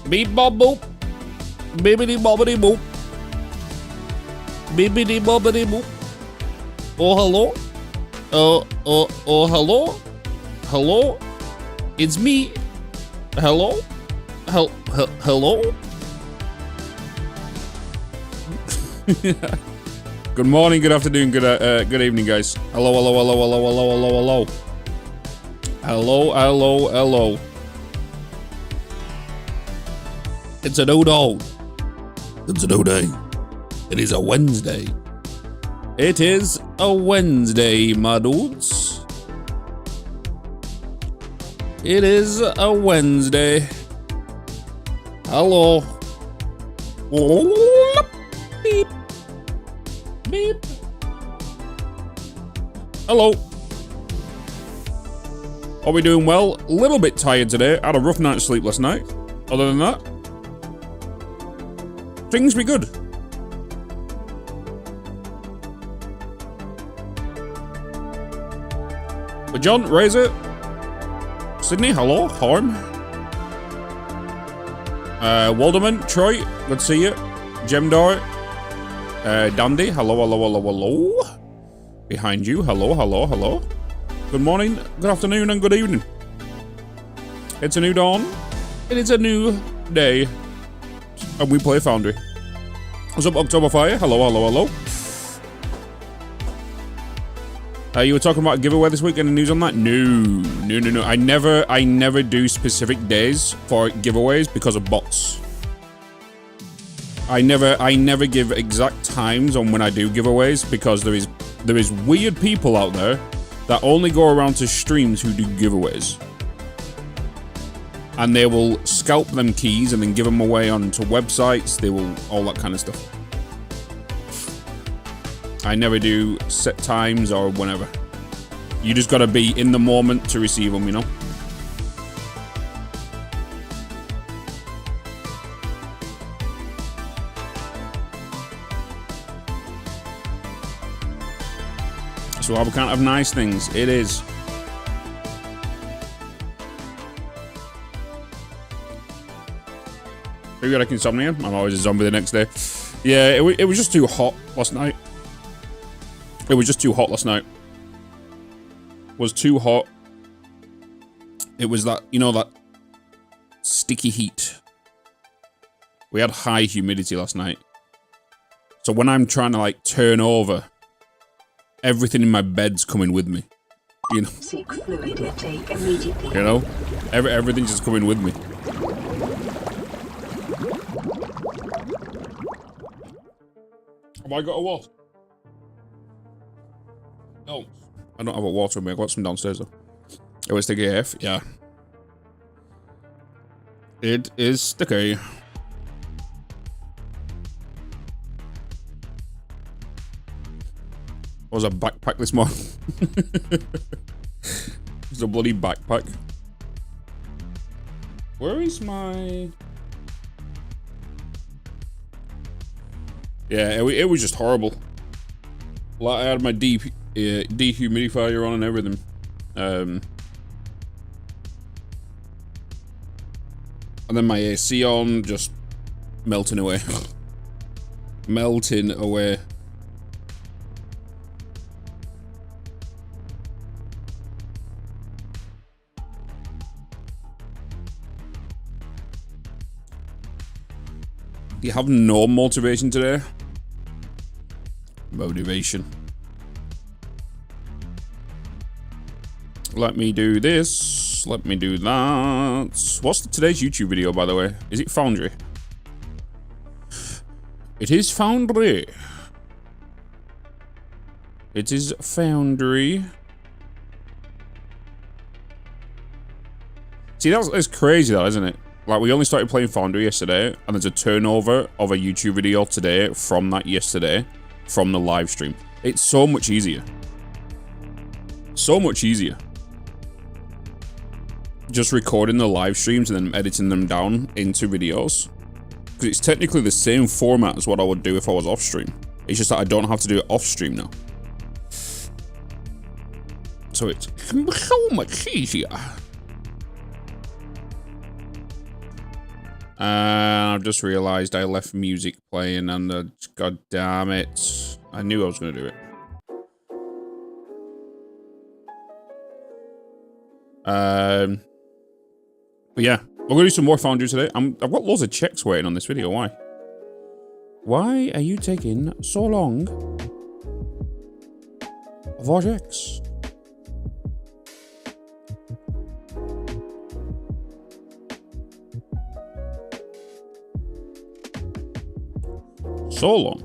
Beep bop boop. Bibbidi bobbidi boop. Bibbidi bobbidi boop. Oh, hello? Hello? Hello? It's me. Hello? Hello? Good morning, good afternoon, good evening, guys. Hello, hello, hello, hello, hello, hello, hello. Hello, hello, hello. It's a new day. It's a new day. It is a Wednesday. It is a Wednesday, my dudes. It is a Wednesday. Hello. Beep. Beep. Hello. Are we doing well? A little bit tired today. Had a rough night's sleep last night. Other than that, things be good. But John, Razor, Sydney, hello, Horn. Walderman, Troy, good to see you. Gemdor, Dandy, hello, hello, hello, hello. Behind you, hello, hello, hello. Good morning, good afternoon, and good evening. It's a new dawn. It is a new day. And we play Foundry. What's up, October Fire? Hello, hello, hello. You were talking about a giveaway this week. Any news on that? No. I never do specific days for giveaways because of bots. I never give exact times on when I do giveaways because there is weird people out there that only go around to streams who do giveaways. And they will scalp them keys and then give them away onto websites. They will, all that kind of stuff. I never do set times or whenever. You just gotta be in the moment to receive them, you know? So we can't have nice things. It is. Maybe you like insomnia? I'm always a zombie the next day. Yeah, it was just too hot last night. It was just too hot last night. It was too hot. It was that, you know, that sticky heat. We had high humidity last night. So when I'm trying to like turn over, everything in my bed's coming with me. You know? Seek fluid intake immediately. You know? Everything's just coming with me. Have I got a wasp? No. I don't have a water with me. I got some downstairs though. Oh, it's sticky AF? Yeah. It is sticky. I was a backpack this morning. It's a bloody backpack. Where is my... Yeah, it was just horrible. Like, I had my dehumidifier on and everything. And then my AC on, just melting away. Melting away. You have no motivation today? Motivation. Let me do this. Let me do that. What's today's YouTube video, by the way? Is it Foundry? It is Foundry. It is Foundry. See, that's crazy, that, isn't it? Like, we only started playing Foundry yesterday, and there's a turnover of a YouTube video today from that yesterday, from the live stream. It's so much easier. So much easier. Just recording the live streams and then editing them down into videos. Because it's technically the same format as what I would do if I was off stream. It's just that I don't have to do it off stream now. So it's so much easier. I've just realised I left music playing and god damn it. I knew I was going to do it. But yeah, we're going to do some more Foundry today. I've got loads of checks waiting on this video. Why? Why are you taking so long for checks? So long.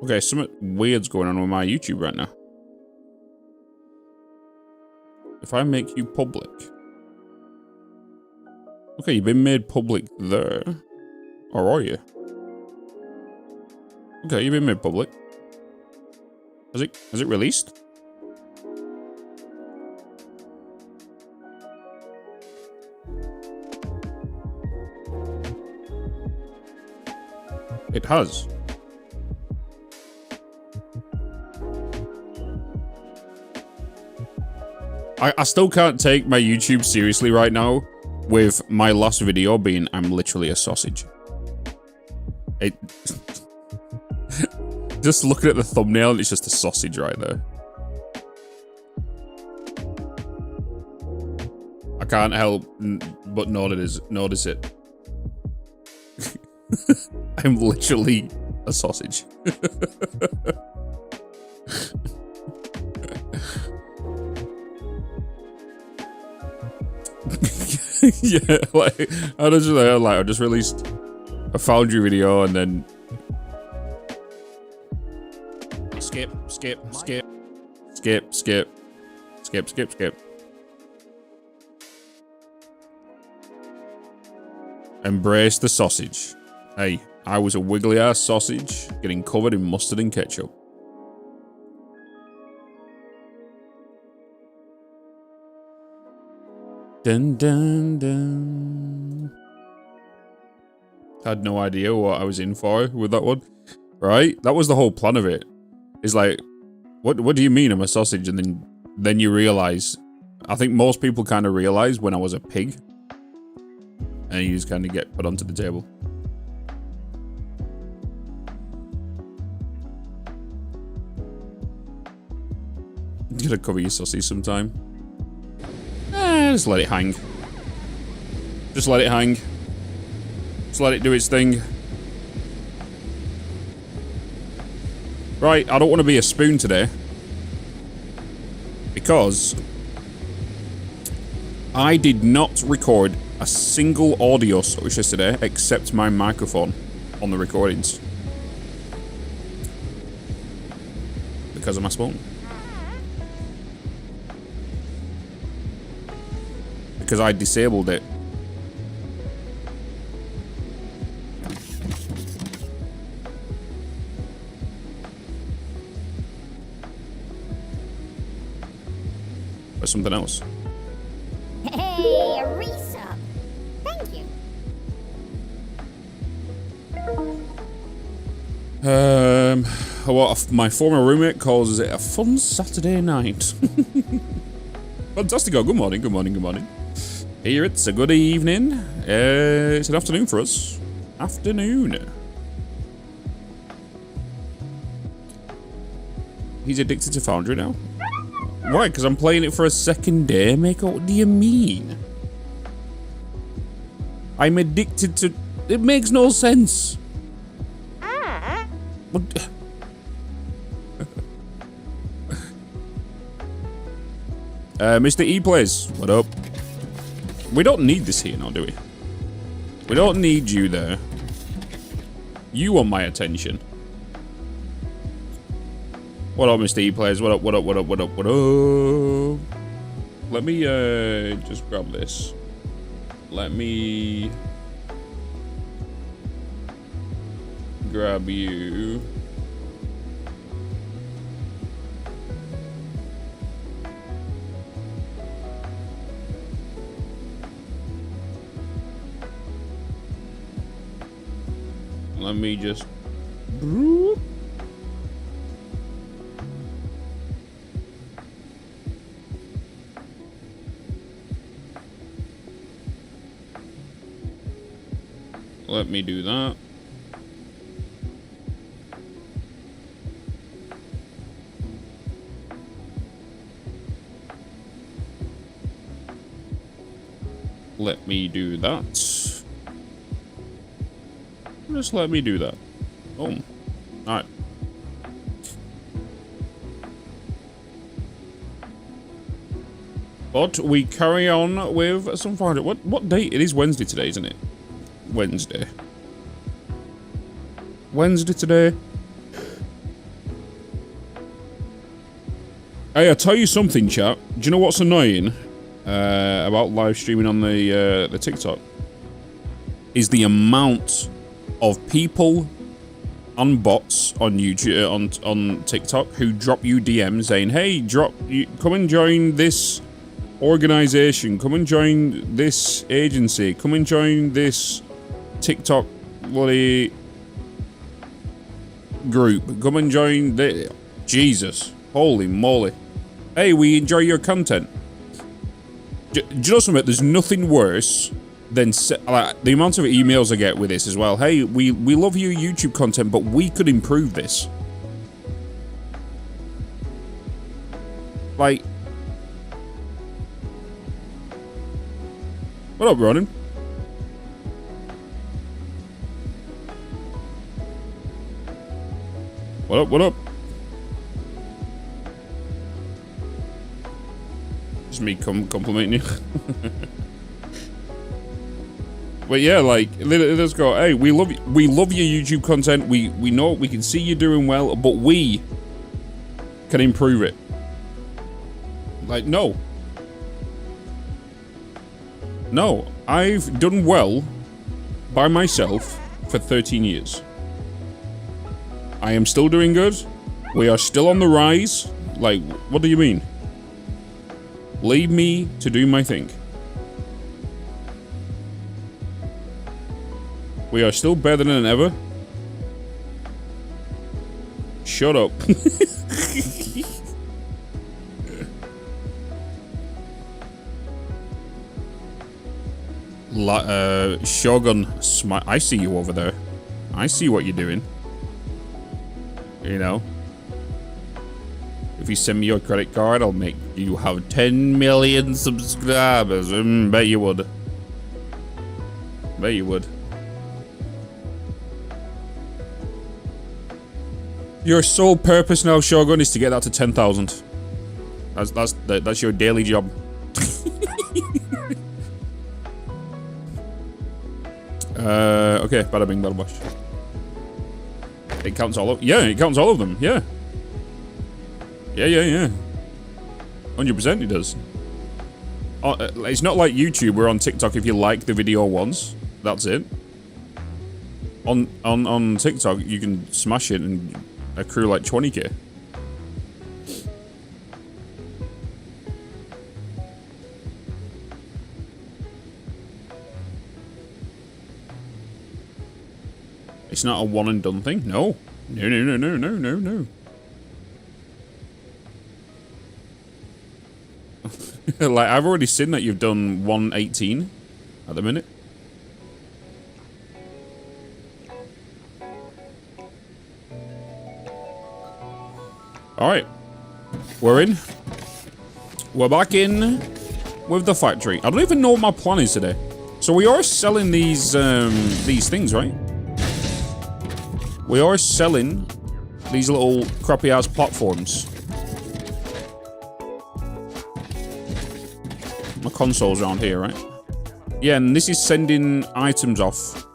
Okay, something weird's going on with my YouTube right now. If I make you public. Okay, you've been made public there. Or are you? Okay, you've been made public. Has it released? It has. I still can't take my YouTube seriously right now with my last video being I'm literally a sausage. It just looking at the thumbnail and it's just a sausage right there. I can't help but notice it. I'm literally a sausage. Yeah, like I just released a Foundry video and then skip. Embrace the sausage. Hey, I was a wiggly ass sausage getting covered in mustard and ketchup. Dun dun dun. Had no idea what I was in for with that one. Right? That was the whole plan of it. It's like, what do you mean I'm a sausage? And then you realize, I think most people kind of realize when I was a pig. And you just kind of get put onto the table. You gotta cover your sausage sometime. Just let it hang. Just let it hang. Just let it do its thing. Right, I don't want to be a spoon today. Because I did not record a single audio source yesterday except my microphone on the recordings. Because of my spoon. Because I disabled it. Or something else. Hey, a resub. Thank you. What my former roommate calls it a fun Saturday night. Fantastico, good morning, good morning, good morning. Here it's a good evening. It's an afternoon for us. Afternoon. He's addicted to Foundry now. Why? Because I'm playing it for a second day, Mako? What do you mean? I'm addicted to... It makes no sense. What? Mr. E plays. What up? We don't need this here now, do we? We don't need you there. You want my attention. What up, Mr. E players? What up, what up, what up, what up, what up? Let me just grab this. Let me grab you. Let me just Let me do that. Let me do that. Just let me do that. Boom. Alright. But we carry on with some Foundry. What date? It is Wednesday today, isn't it? Wednesday. Wednesday today. Hey, I'll tell you something, chat. Do you know what's annoying about live streaming on the TikTok? Is the amount of people and bots on YouTube on TikTok who drop you DMs saying, "Hey, come and join this organization, come and join this agency, come and join this TikTok bloody group, come and join the..." Jesus, holy moly. Hey, we enjoy your content. Do you know something? There's nothing worse than like, the amount of emails I get with this as well. Hey, we love your YouTube content, but we could improve this. Like, what up, Ronan? What up, what up? Just me complimenting you. But yeah, like, let's go. Hey, we love your YouTube content. We know, we can see you doing well, but we can improve it. Like, no. No, I've done well by myself for 13 years. I am still doing good. We are still on the rise. Like, what do you mean? Leave me to do my thing. We are still better than ever. Shut up. Shogun, I see you over there. I see what you're doing. You know. If you send me your credit card, I'll make you have 10 million subscribers. Bet you would. Bet you would. Your sole purpose now, Shogun, is to get that to 10,000. That's your daily job. Okay, bada bing, bada bosh. It counts all of... Yeah, it counts all of them, yeah. Yeah. 100% it does. It's not like YouTube, where on TikTok, if you like the video once, that's it. On TikTok, you can smash it and accrue like 20k. It's not a one and done thing. No. No. Like, I've already seen that you've done 118 at the minute. Alright. We're in. We're back in with the factory. I don't even know what my plan is today. So we are selling these things, right? We are selling these little crappy ass platforms. My console's around here, right? Yeah, and this is sending items off.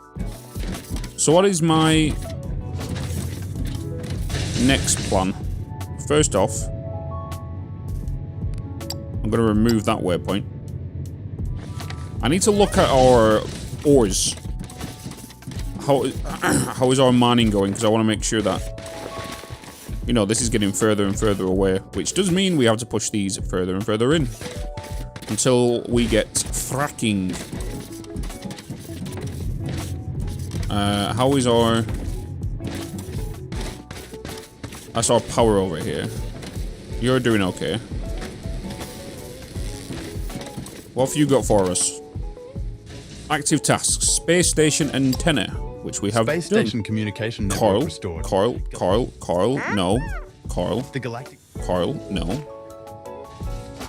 So what is my next plan? First off, I'm going to remove that waypoint. I need to look at our ores. How is our mining going? Because I want to make sure that, you know, this is getting further and further away, which does mean we have to push these further and further in until we get fracking. How is our I saw power over here. You're doing okay. What have you got for us? Active tasks. Space station antenna, which we have Space done. station communication network restored. Carl, no. Carl, The galactic... Carl, no.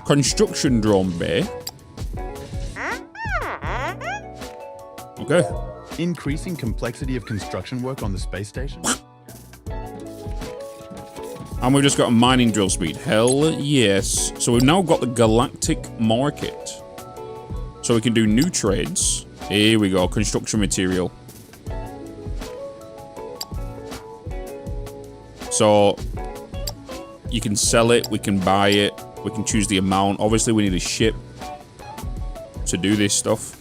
Construction drone bay. Okay. Increasing complexity of construction work on the space station. And we've just got a mining drill speed. Hell yes. So we've now got the galactic market. So we can do new trades. Here we go. Construction material. So you can sell it. We can buy it. We can choose the amount. Obviously, we need a ship to do this stuff.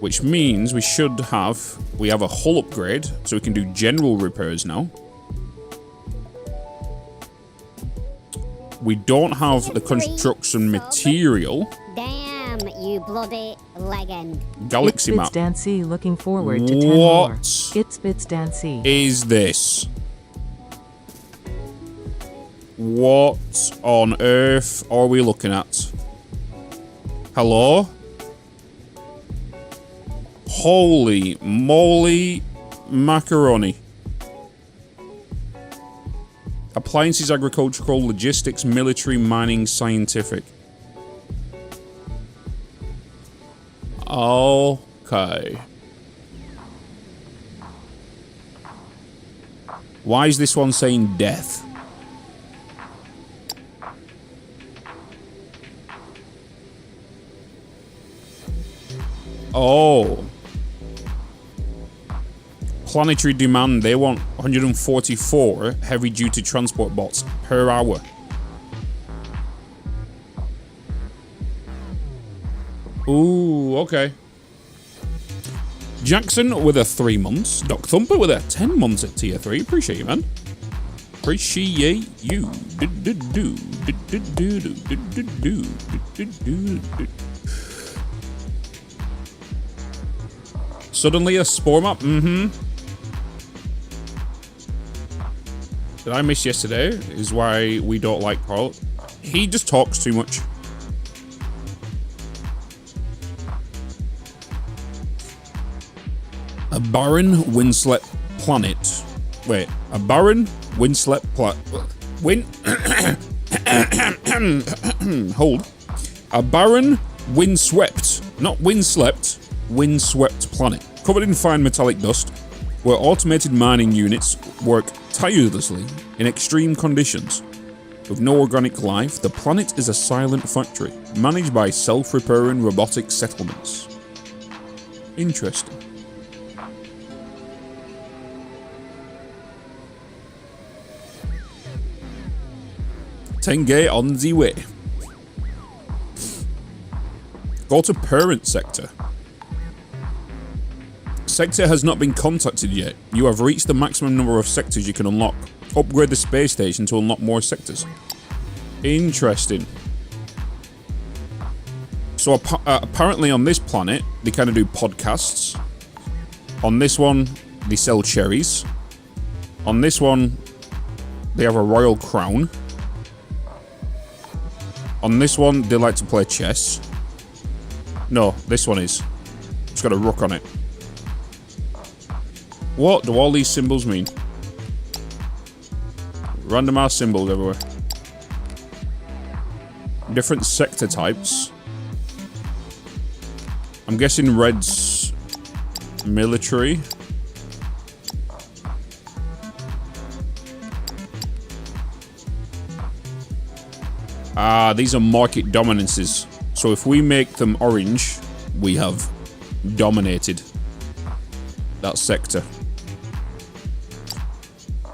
Which means we should have... We have a hull upgrade. So we can do general repairs now. We don't have the construction material. Damn, you bloody legend. Galaxy map. It's Dancy looking forward to 10 more. It's Bitz Dancy. Is this? What on earth are we looking at? Hello? Holy moly macaroni. Appliances, agricultural, logistics, military, mining, scientific. Okay. Why is this one saying death? Oh. Planetary demand, they want 144 heavy-duty transport bots per hour. Ooh, okay. Jackson with a 3 months. Doc Thumper with a 10 months at tier 3. Appreciate you, man. Appreciate you. Suddenly a spore map? Mm-hmm. Did I miss yesterday? Is why we don't like Carl. He just talks too much. A barren, windswept planet. Wait, a barren, windswept planet. Hold. A barren, windswept, not windswept, windswept planet. Covered in fine metallic dust, where automated mining units work tirelessly in extreme conditions. With no organic life, the planet is a silent factory, managed by self-repairing robotic settlements. Interesting. Tenge on the way. Go to parent sector. Sector has not been contacted yet. You have reached the maximum number of sectors you can unlock. Upgrade the space station to unlock more sectors. Interesting. So apparently on this planet, they kind of do podcasts. On this one, they sell cherries. On this one, they have a royal crown. On this one, they like to play chess. No, this one is. It's got a rook on it. What do all these symbols mean? Random ass symbols everywhere. Different sector types. I'm guessing red's military. Ah, these are market dominances. So if we make them orange, we have dominated that sector.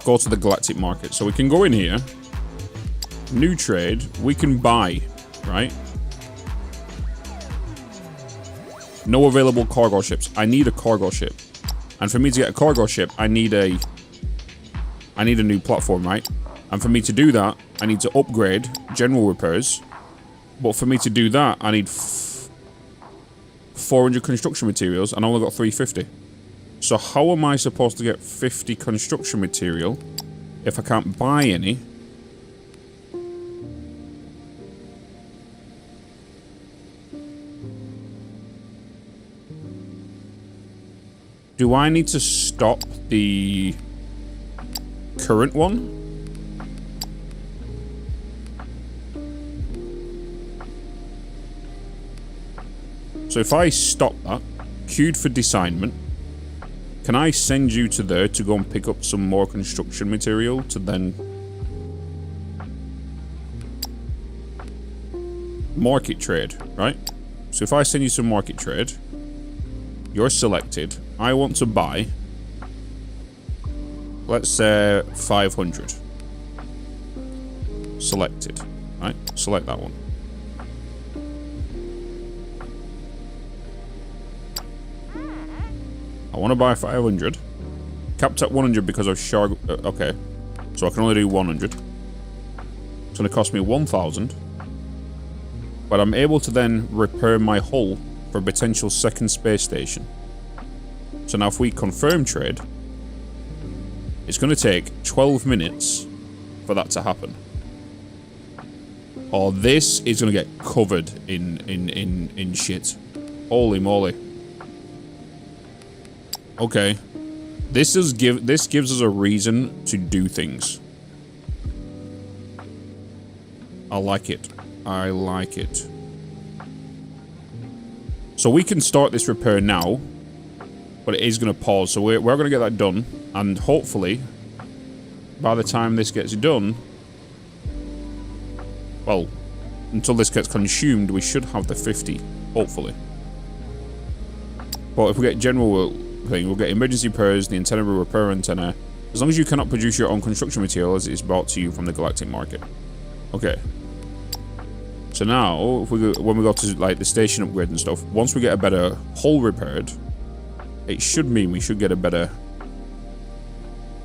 Go to the galactic market. So we can go in here. New trade. We can buy, right? No available cargo ships. I need a cargo ship. And for me to get a cargo ship, I need a new platform, right? And for me to do that, I need to upgrade general repairs. But for me to do that, I need 400 construction materials, and I only got 350. So how am I supposed to get 50 construction material if I can't buy any? Do I need to stop the current one? So if I stop that, queued for designment, can I send you to there to go and pick up some more construction material to then market trade, right? So if I send you some market trade, you're selected. I want to buy, let's say 500. Selected, right? Select that one. I want to buy 500. Capped at 100 because of shark. Okay. So I can only do 100. It's going to cost me 1,000. But I'm able to then repair my hull for a potential second space station. So now if we confirm trade, it's going to take 12 minutes for that to happen. Oh, this is going to get covered in shit. Holy moly. Okay. This gives us a reason to do things. I like it. I like it. So we can start this repair now, but it is going to pause. So we're going to get that done, and hopefully, by the time this gets done, well, until this gets consumed, we should have the 50, hopefully. But if we get general thing, we'll get emergency repairs, the antenna will repair antenna, as long as you cannot produce your own construction materials, it's brought to you from the galactic market. Okay. So now, if we go, when we go to like the station upgrade and stuff, once we get a better hull repaired, it should mean we should get a better,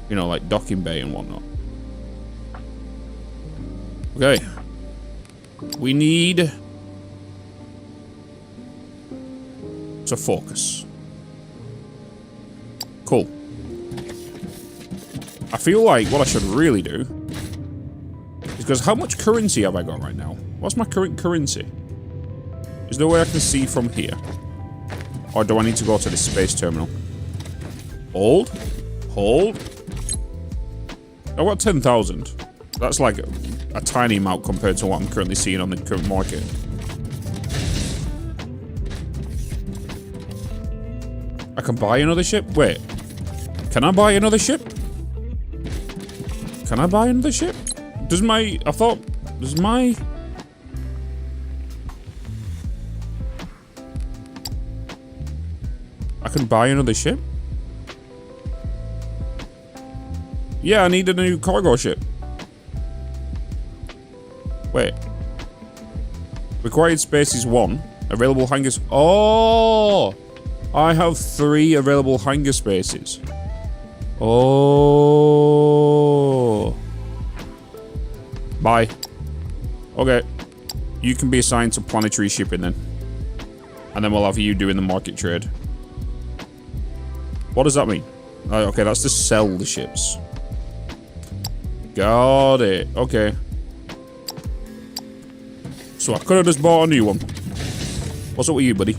you know, like docking bay and whatnot. Okay. We need to focus. Cool. I feel like what I should really do is, because how much currency have I got right now? What's my current currency? Is there a way I can see from here? Or do I need to go to the space terminal? Hold. Hold. I've got 10,000. That's like a tiny amount compared to what I'm currently seeing on the current market. I can buy another ship? Wait. Can I buy another ship? Can I buy another ship? Does my... I thought... Does my... I can buy another ship? Yeah, I need a new cargo ship. Wait. Required space is 1. Available hangars... Oh! I have 3 available hangar spaces. Oh. Bye. Okay. You can be assigned to planetary shipping then. And then we'll have you doing the market trade. What does that mean? Okay, that's to sell the ships. Got it. Okay. So I could have just bought a new one. What's up with you, buddy?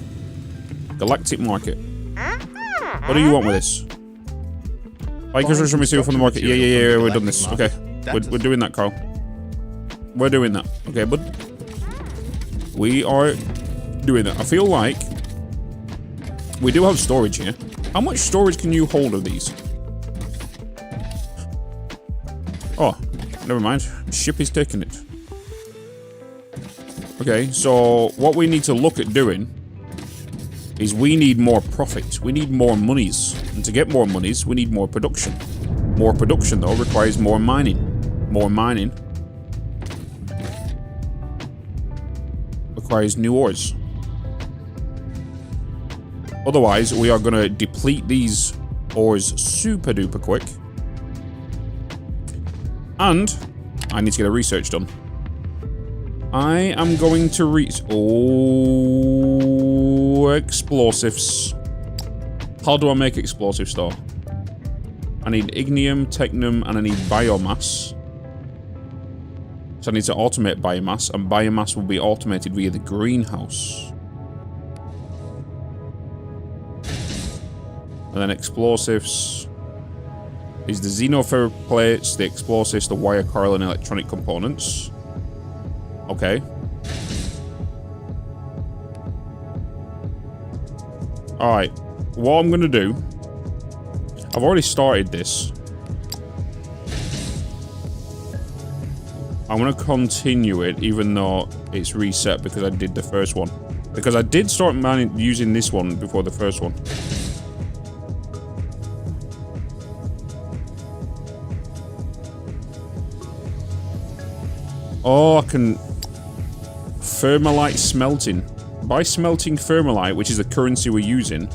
Galactic market. What do you want with this? Buy construction material from the market. Yeah, we've done this. Okay. We're doing that, Carl. We're doing that. Okay, bud. We are doing that. I feel like we do have storage here. How much storage can you hold of these? Oh, never mind. Ship is taking it. Okay, so what we need to look at doing is we need more profit. We need more monies. And to get more monies, we need more production. More production, though, requires more mining. More mining requires new ores. Otherwise, we are going to deplete these ores super duper quick. And I need to get a research done. I am going to Oh, explosives. How do I make explosive store? I need ignium, technum, and I need biomass. So I need to automate biomass, and biomass will be automated via the greenhouse. And then explosives is the xenoferrite plates, the explosives, the wire coil, and electronic components. Okay. Alright. What I'm going to do... I've already started this. I'm going to continue it, even though it's reset because I did the first one. Because I did start using this one before the first one. Oh, I can... Thermalite smelting. By smelting thermalite, which is the currency we're using,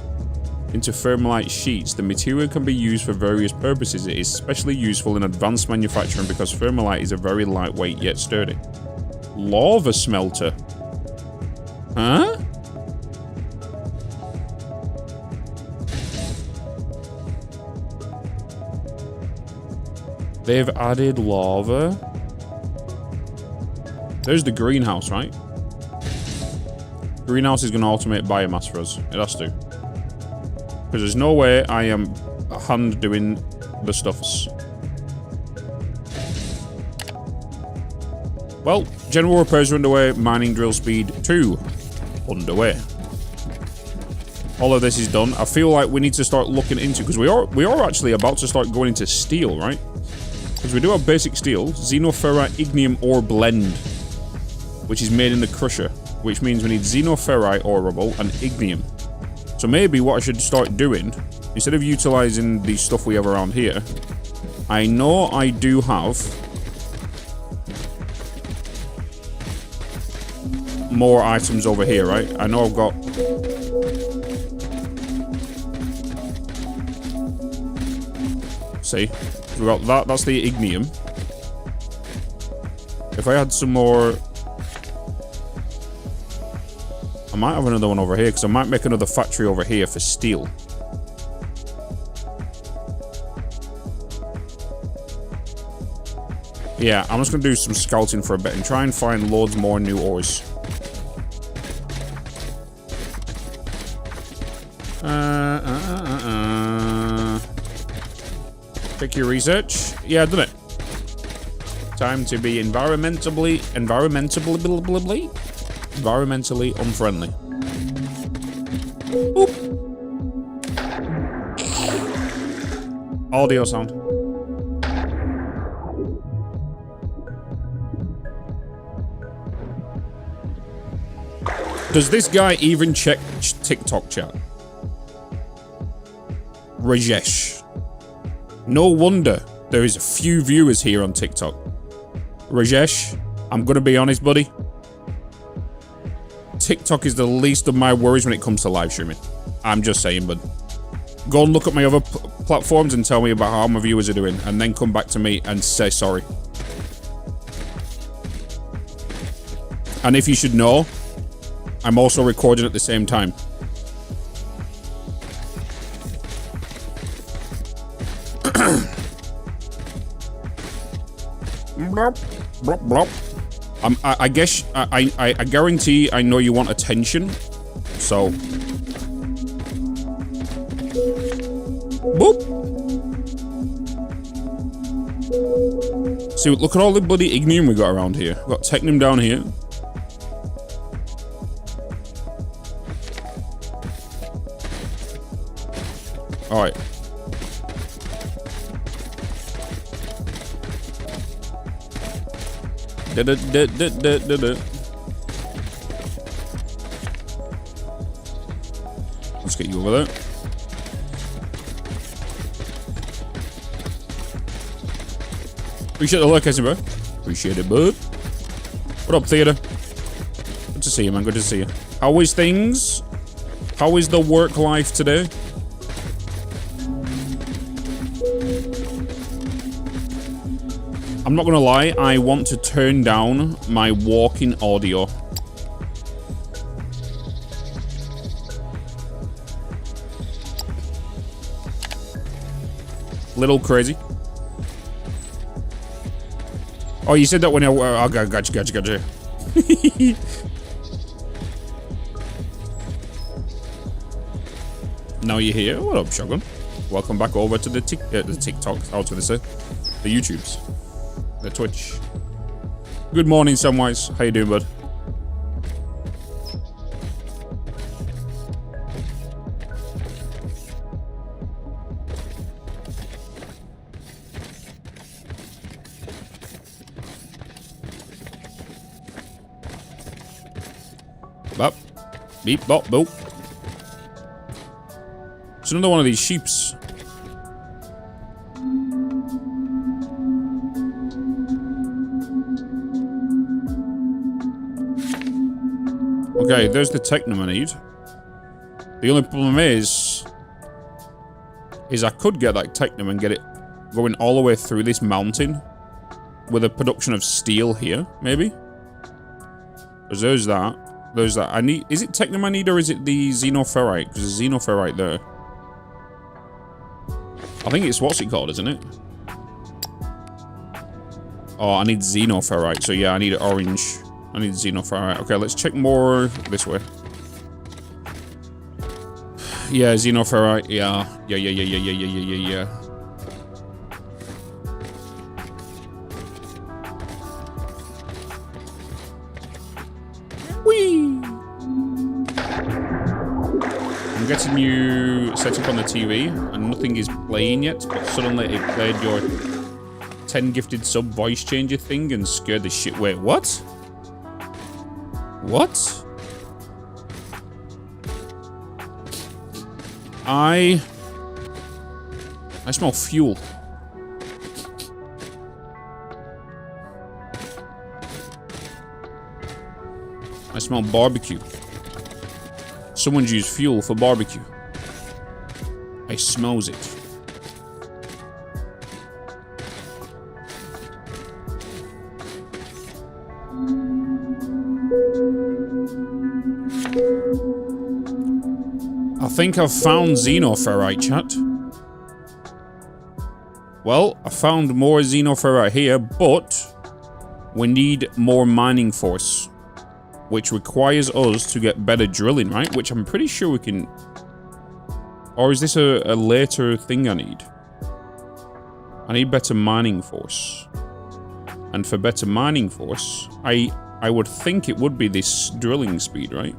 into thermalite sheets, the material can be used for various purposes. It is especially useful in advanced manufacturing because thermalite is a very lightweight yet sturdy. Lava smelter. Huh? They've added lava. There's the greenhouse, right? Greenhouse is going to automate biomass for us. It has to. Because there's no way I am hand doing the stuffs. Well, general repairs are underway. Mining drill speed 2 underway. All of this is done. I feel like we need to start looking into, because we are actually about to start going into steel, right? Because we do have basic steel, xenoferrite ignium ore blend, which is made in the crusher, which means we need xenoferrite ore rubble and ignium. So maybe what I should start doing, instead of utilizing the stuff we have around here, I know I do have more items over here, right? I know I've got... See? We got that, that's the ignium. If I had some more... I might have another one over here, because I might make another factory over here for steel. Yeah, I'm just going to do some scouting for a bit and try and find loads more new ores. Check your research. Yeah, I've done it. Time to be environmentally unfriendly. Boop. Audio sound. Does this guy even check TikTok chat? Rajesh. No wonder there is a few viewers here on TikTok. Rajesh, I'm gonna be honest, buddy. TikTok is the least of my worries when it comes to live streaming. I'm just saying, bud. Go and look at my other platforms and tell me about how my viewers are doing, and then come back to me and say sorry. And if you should know, I'm also recording at the same time. Blop, blop, blop. I guess I guarantee I know you want attention, so boop. See, look at all the bloody ignium we got around here. We've got technum down here. All right. Let's get you over there. Appreciate the like, bro. Appreciate it, bud. What up, Theater? Good to see you, man. Good to see you. How is things? How is the work life today? I'm not gonna lie, I want to turn down my walking audio. little crazy. Oh, you said that when I gotcha. Now you're here. What up, Shogun? Welcome back over to the TikToks. I was gonna say the YouTubes, the Twitch. Good morning, Samwise. How you doing, bud? Bop. Beep, bop, boop. It's another one of these sheeps. Okay, there's the Technum I need. The only problem is I could get that Technum and get it going all the way through this mountain with a production of steel here, maybe? Because there's that. There's that. I need. Is it Technum I need, or is it the Xenoferrite? Because there's Xenoferrite there. I think it's what's it called, isn't it? Oh, I need Xenoferrite. So yeah, I need orange. I need Xenoferrite. Okay, let's check more this way. Yeah, Xenoferrite. Yeah. I'm getting you set up on the TV, and nothing is playing yet, but suddenly it played your 10 gifted sub voice changer thing and scared the shit. Wait, what? What? I smell fuel. I smell barbecue. Someone's used fuel for barbecue. I smells it. I think I've found Xenoferrite, chat. Well, I found more Xenoferrite here, but we need more mining force, which requires us to get better drilling, right? Which I'm pretty sure we can... Or is this a later thing I need? I need better mining force. And for better mining force, I would think it would be this drilling speed, right?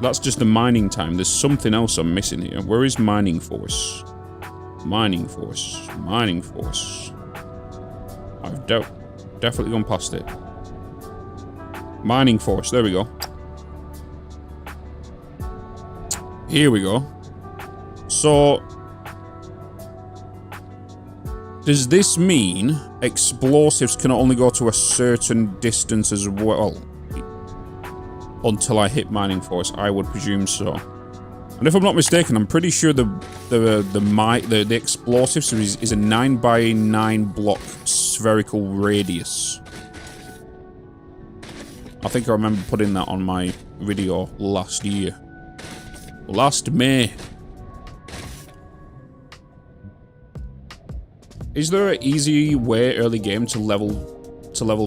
That's just the mining time. There's something else I'm missing here. Where is mining force? Mining force. Mining force. I've definitely gone past it. Mining force, there we go. Here we go. So, does this mean explosives can only go to a certain distance as well? Until I hit mining force, I would presume so. And if I'm not mistaken, I'm pretty sure the explosives is a 9x9 block spherical radius. I think I remember putting that on my video last year. Last May. Is there an easy way early game to level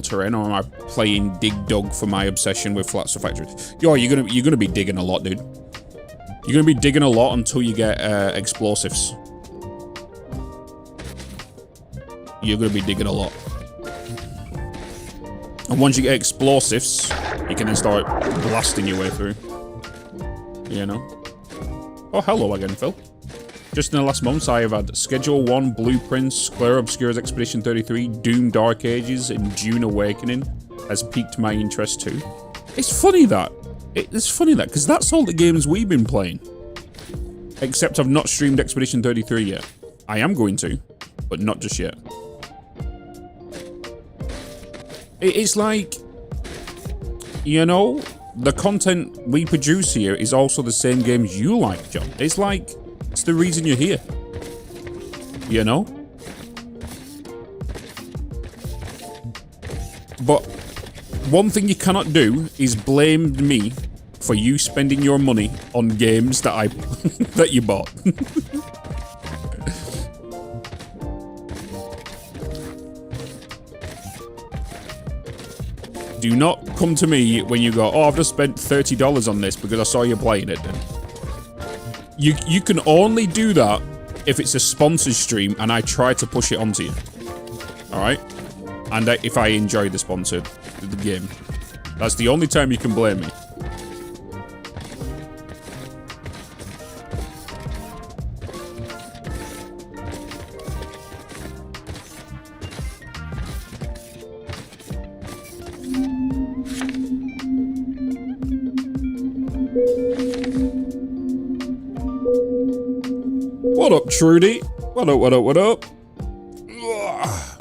terrain, or am I playing dig dug for my obsession with flat stuff factories? Yo, you're gonna be digging a lot, dude. You're gonna be digging a lot until you get explosives. You're gonna be digging a lot. And once you get explosives, you can then start blasting your way through. You know? Oh, hello again, Phil. Just in the last months, I have had Schedule 1, Blueprints, Clair Obscura's Expedition 33, Doom Dark Ages, and Dune Awakening has piqued my interest too. It's funny that. Because that's all the games we've been playing. Except I've not streamed Expedition 33 yet. I am going to, but not just yet. It's like, you know, the content we produce here is also the same games you like, John. It's like, it's the reason you're here. You know? But one thing you cannot do is blame me for you spending your money on games that that you bought. Do not come to me when you go, oh, I've just spent $30 on this because I saw you playing it. You can only do that if it's a sponsored stream and I try to push it onto you. Alright? And if I enjoy the game. That's the only time you can blame me. What up, Trudy? What up, what up, what up? Ugh.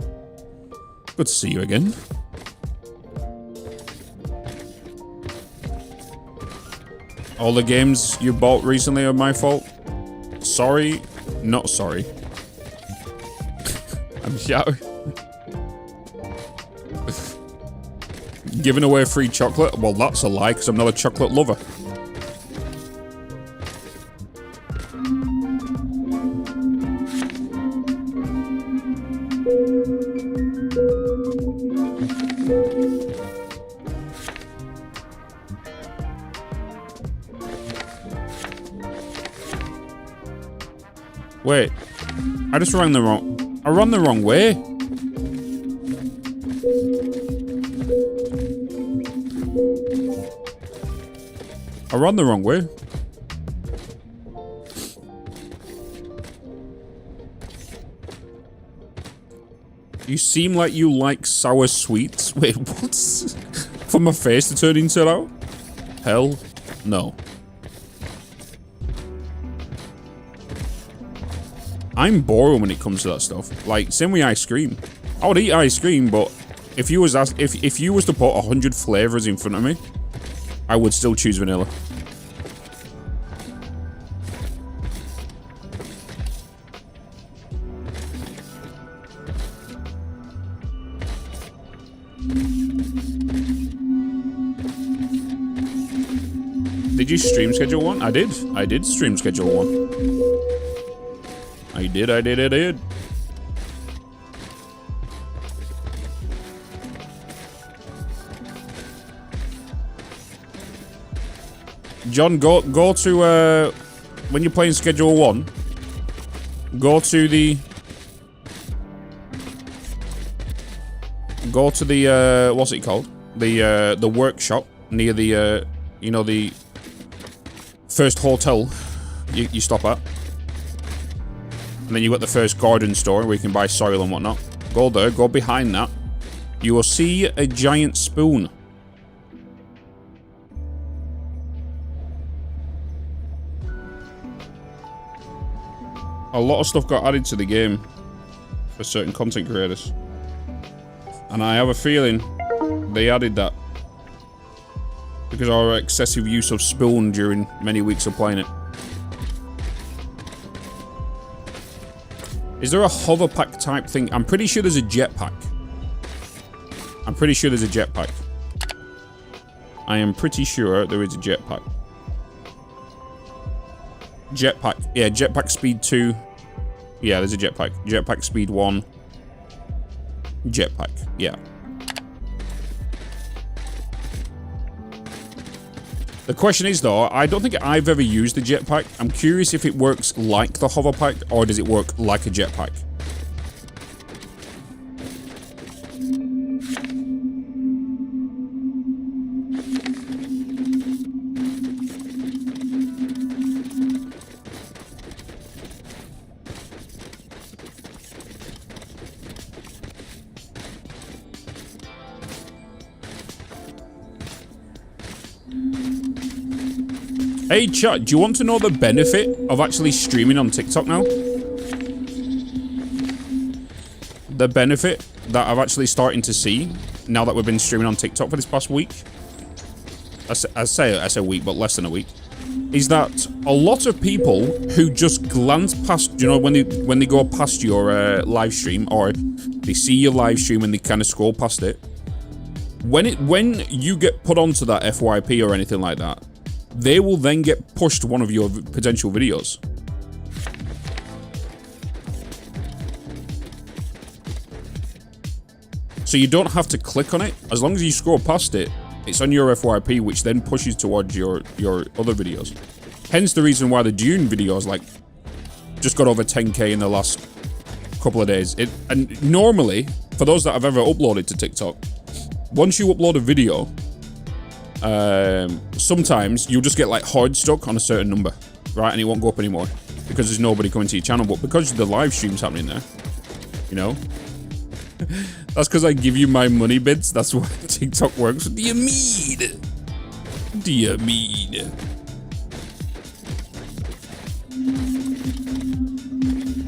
Good to see you again. All the games you bought recently are my fault. Sorry, not sorry. I'm shouting. Giving away free chocolate? Well, that's a lie, because I'm not a chocolate lover. Wait, I just ran the wrong... I ran the wrong way. I ran the wrong way. You seem like you like sour sweets. Wait, what? For my face to turn inside out? Hell no. I'm boring when it comes to that stuff. Like, same with ice cream. I would eat ice cream, but if you was if you was to put 100 flavors in front of me, I would still choose vanilla. Did you stream schedule one? I did. I did stream schedule one. I did. John, go to, when you're playing schedule one, go to the, what's it called? The workshop near the, you know, the first hotel you stop at. And then you got the first garden store where you can buy soil and whatnot. Go there, go behind that. You will see a giant spoon. A lot of stuff got added to the game for certain content creators. And I have a feeling they added that because of our excessive use of spoon during many weeks of playing it. Is there a hover pack type thing? I'm pretty sure there's a jetpack. I'm pretty sure there's a jetpack. I am pretty sure there is a jetpack. Jetpack. Yeah, jetpack speed 2. Yeah, there's a jetpack. Jetpack speed 1. Jetpack. Yeah. The question is, though, I don't think I've ever used the jetpack. I'm curious if it works like the hover pack, or does it work like a jetpack? Hey chat, do you want to know the benefit of actually streaming on TikTok now? The benefit that I've actually starting to see now that we've been streaming on TikTok for this past week. I say a week, but less than a week. Is that a lot of people who just glance past, you know, when they go past your live stream, or they see your live stream and they kind of scroll past it. When you get put onto that FYP or anything like that, they will then get pushed to one of your potential videos. So you don't have to click on it. As long as you scroll past it, it's on your FYP, which then pushes towards your other videos. Hence the reason why the Dune videos, like, just got over 10K in the last couple of days. And normally, for those that have ever uploaded to TikTok, once you upload a video, sometimes you'll just get like hard stuck on a certain number, right? And it won't go up anymore because there's nobody coming to your channel. But because the live stream's happening there, you know, that's because I give you my money, Bitz. That's why TikTok works. What do you mean? What do you mean?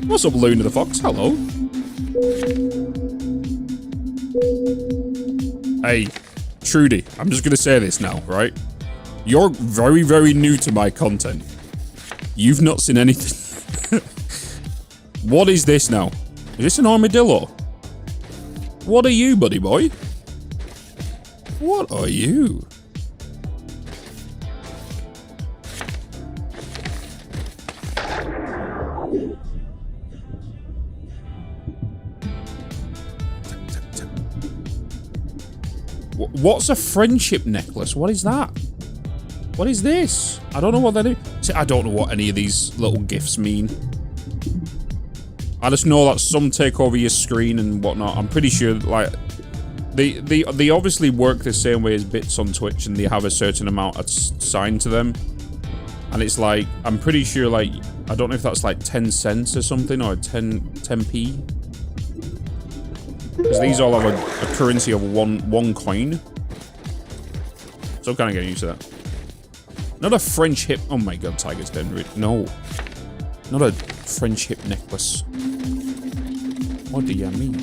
What's up, Luna the Fox? Hello. Hey, Trudy, I'm just gonna say this now, right? You're very, very new to my content. You've not seen anything. What is this now? Is this an armadillo? What are you, buddy boy? What are you? What's a friendship necklace? What is that? What is this? I don't know what that is. See, I don't know what any of these little gifts mean. I just know that some take over your screen and whatnot. I'm pretty sure, like, they obviously work the same way as Bitz on Twitch, and they have a certain amount assigned to them. And it's like, I'm pretty sure, like, I don't know if that's like 10 cents or something, or 10p. Because these all have a currency of one coin. So I'm kind of getting used to that. Not a French hip. Oh my god, Tiger's dead. No. Not a French hip necklace. What do you mean?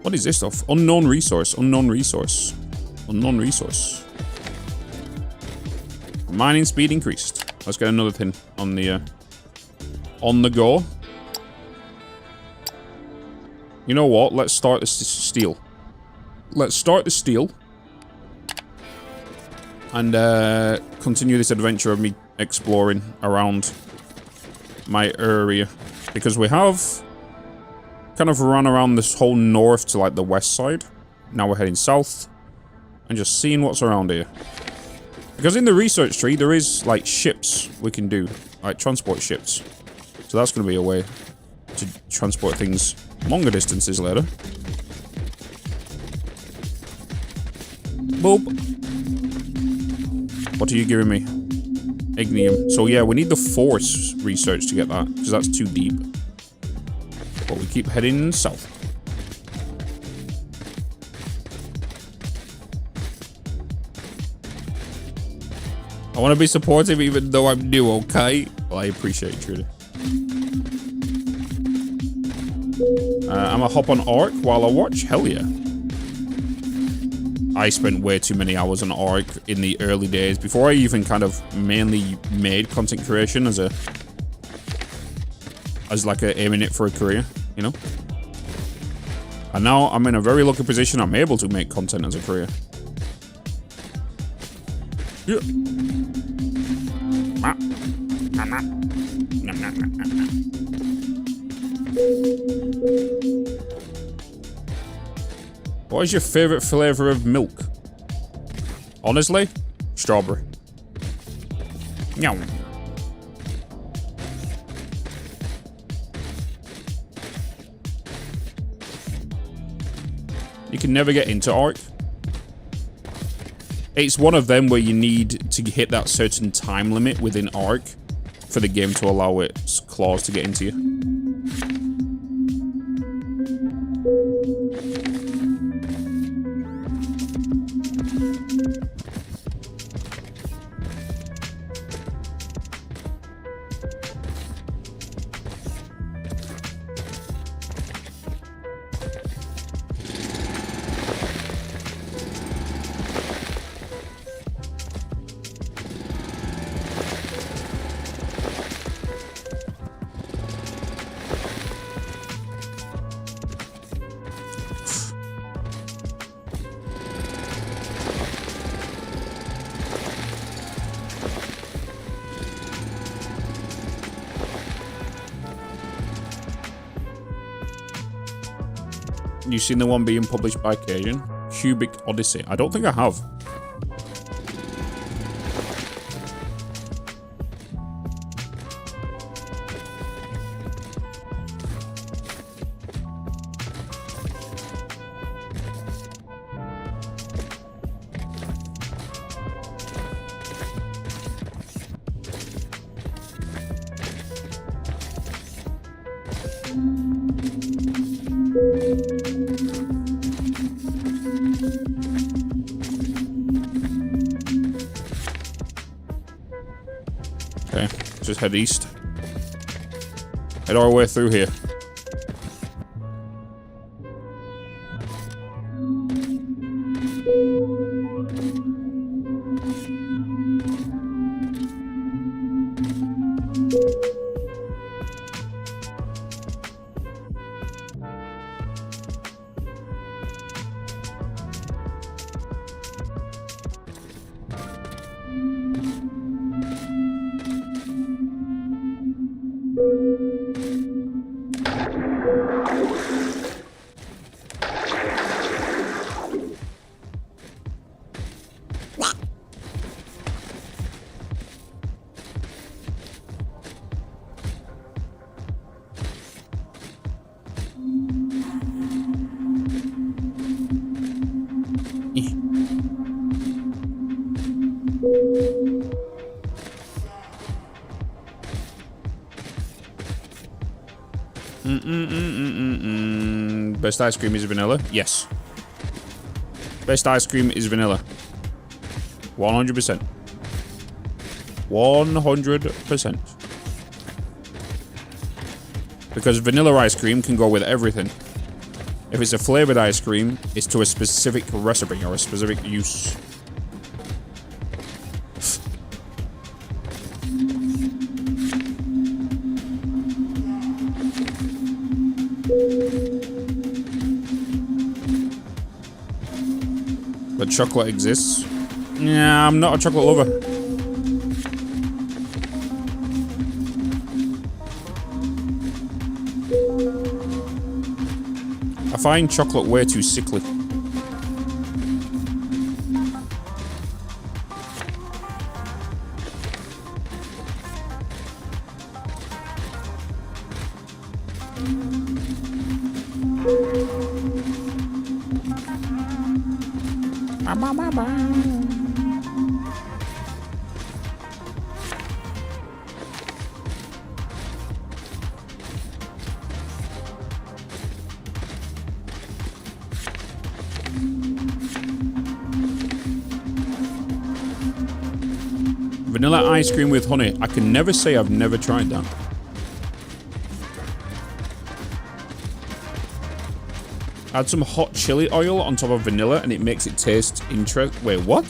What is this stuff? Unknown resource. Unknown resource. Unknown resource. Mining speed increased. Let's get another thing on the go. You know what? Let's start the steel. Let's start the steel. And continue this adventure of me exploring around my area. Because we have kind of run around this whole north to like the west side. Now we're heading south. And just seeing what's around here. Because in the research tree there is like ships we can do. Like transport ships. So that's going to be a way to transport things longer distances later. Boop. What are you giving me? Ignium. So yeah, we need the force research to get that, because that's too deep. But we keep heading south. I want to be supportive even though I'm new, okay? Well, I appreciate it, truly. I'm gonna hop on Ark while I watch. Hell yeah. I spent way too many hours on Ark in the early days before I even kind of mainly made content creation as like aiming it for a career, you know? And now I'm in a very lucky position. I'm able to make content as a career. Yeah. What is your favorite flavor of milk? Honestly, strawberry. No. You can never get into Ark. It's one of them where you need to hit that certain time limit within Ark for the game to allow its claws to get into you. You seen the one being published by Cajun? Cubic Odyssey. I don't think I have. Okay, just head east. Head our way through here. Best ice cream is vanilla? Yes. Best ice cream is vanilla. 100%. 100%. Because vanilla ice cream can go with everything. If it's a flavored ice cream, it's to a specific recipe or a specific use. But chocolate exists. Yeah, I'm not a chocolate lover. I find chocolate way too sickly. Vanilla ice cream with honey. I can never say I've never tried that. Add some hot chili oil on top of vanilla and it makes it taste interesting. Wait, what?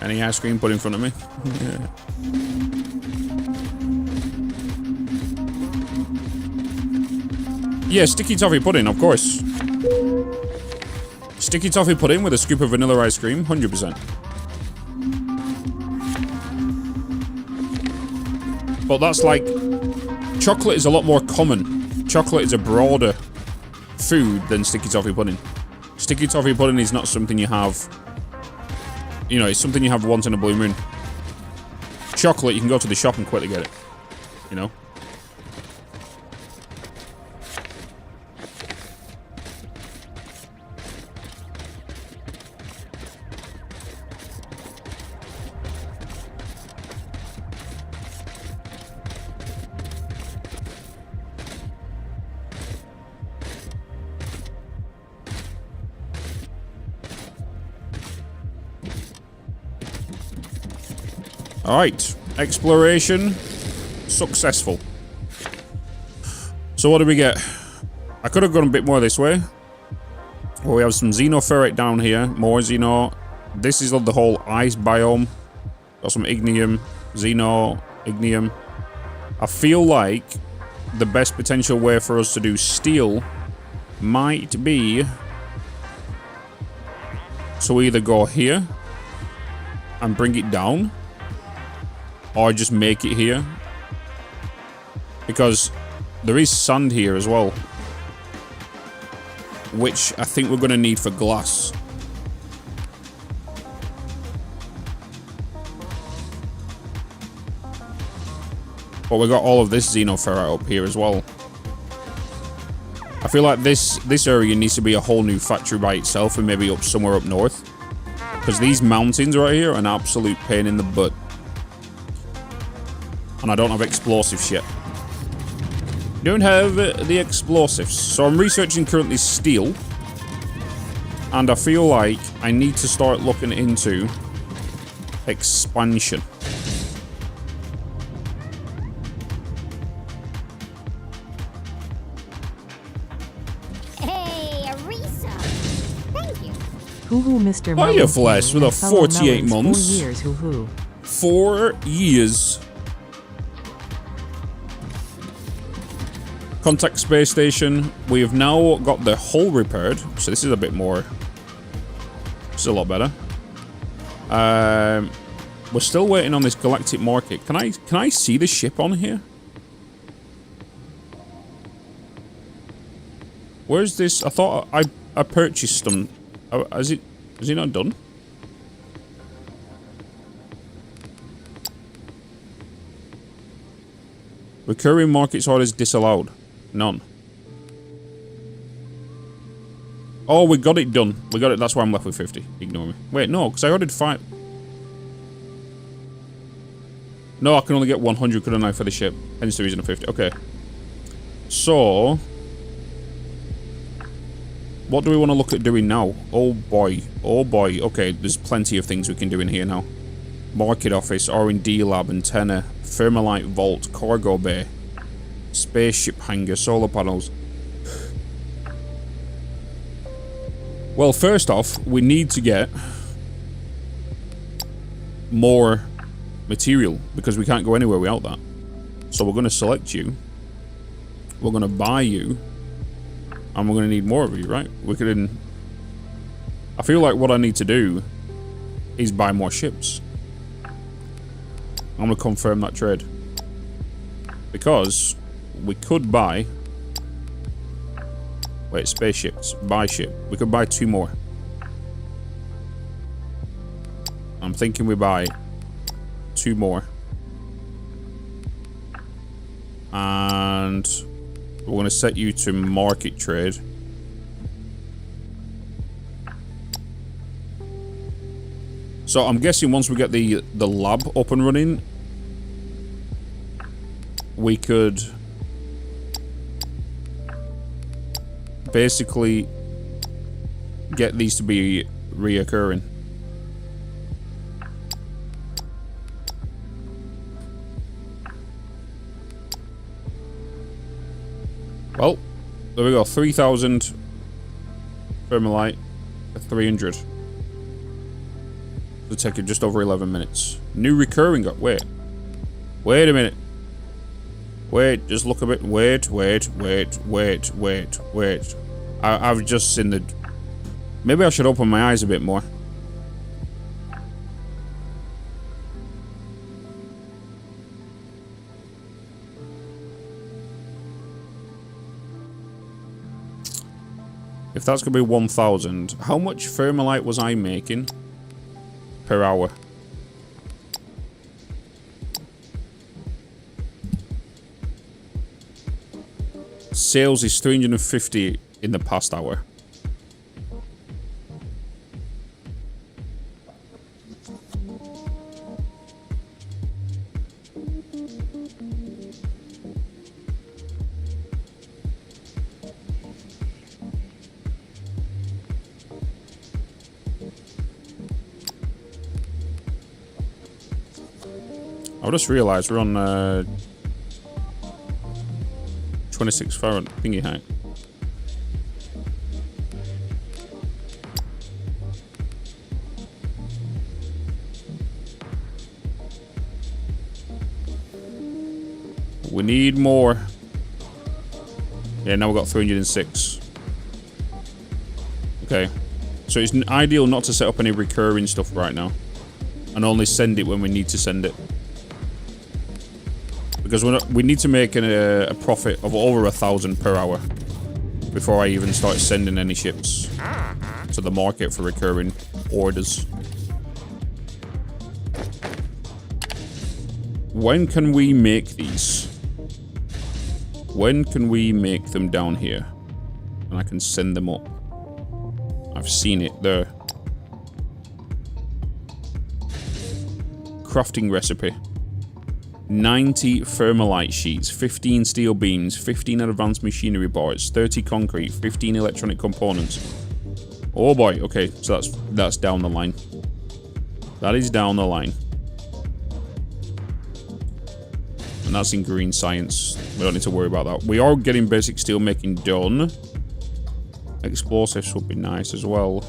Any ice cream put in front of me? Yeah. Yeah, sticky toffee pudding, of course. Sticky toffee pudding with a scoop of vanilla ice cream, 100%. But that's like... Chocolate is a lot more common. Chocolate is a broader food than sticky toffee pudding. Sticky toffee pudding is not something you have... You know, it's something you have once in a blue moon. Chocolate, you can go to the shop and quickly get it. You know? Alright, exploration successful. So what do we get? I could have gone a bit more this way. Well, we have some xenoferrite down here, more xeno. This is the whole ice biome. Got some ignium, xeno, ignium. I feel like the best potential way for us to do steel might be to either go here and bring it down, or just make it here. Because there is sand here as well, which I think we're going to need for glass. But we got all of this xenoferrite up here as well. I feel like this area needs to be a whole new factory by itself, and maybe up somewhere up north. Because these mountains right here are an absolute pain in the butt. And I don't have explosives yet. Don't have the explosives. So I'm researching currently steel. And I feel like I need to start looking into expansion. Hoo-hoo, Mr. Hiya, Flash, with a 48 months. 4 years, hoo-hoo. 4 years. Contact space station. We have now got the hull repaired, so this is a bit more. It's a lot better. We're still waiting on this galactic market. Can I see the ship on here? Where's this? I thought I purchased them. Is it not done? Recurring markets orders disallowed. None. Oh, we got it done. We got it. That's why I'm left with 50. Ignore me. Wait, no, because I ordered 5. No, I can only get 100, couldn't I, for the ship? Hence the reason of 50. Okay. So... what do we want to look at doing now? Oh boy. Oh boy. Okay, there's plenty of things we can do in here now. Market office, R&D lab, antenna, thermalite vault, cargo bay, spaceship hangar, solar panels. Well, first off, we need to get more material because we can't go anywhere without that. So we're going to select you. We're going to buy you. And we're going to need more of you, right? We could... I feel like what I need to do is buy more ships. I'm going to confirm that trade. Because we could buy... wait, spaceships. Buy ship. We could buy 2 more. I'm thinking we buy 2 more. And... we're going to set you to market trade. So I'm guessing once we get the lab up and running, we could basically get these to be reoccurring. Well, there we go. 3,000 thermalite for 300. It'll take it just over 11 minutes. New recurring got. Wait a minute. Wait, just look a bit. Wait. I've just seen the... maybe I should open my eyes a bit more. If that's going to be 1,000, how much thermalite was I making per hour? Sales is 350 in the past hour. I just realised we're on 26 Fahrenheit thingy height. We need more. Yeah, now we've got 306. Okay. So it's ideal not to set up any recurring stuff right now. And only send it when we need to send it. Because we need to make a profit of over 1,000 per hour before I even start sending any ships to the market for recurring orders. When can we make these? When can we make them down here? And I can send them up. I've seen it there. Crafting recipe. 90 thermalite sheets, 15 steel beams, 15 advanced machinery boards, 30 concrete, 15 electronic components. Oh boy, okay, so that's down the line. That is down the line. And that's in green science. We don't need to worry about that. We are getting basic steel making done. Explosives would be nice as well.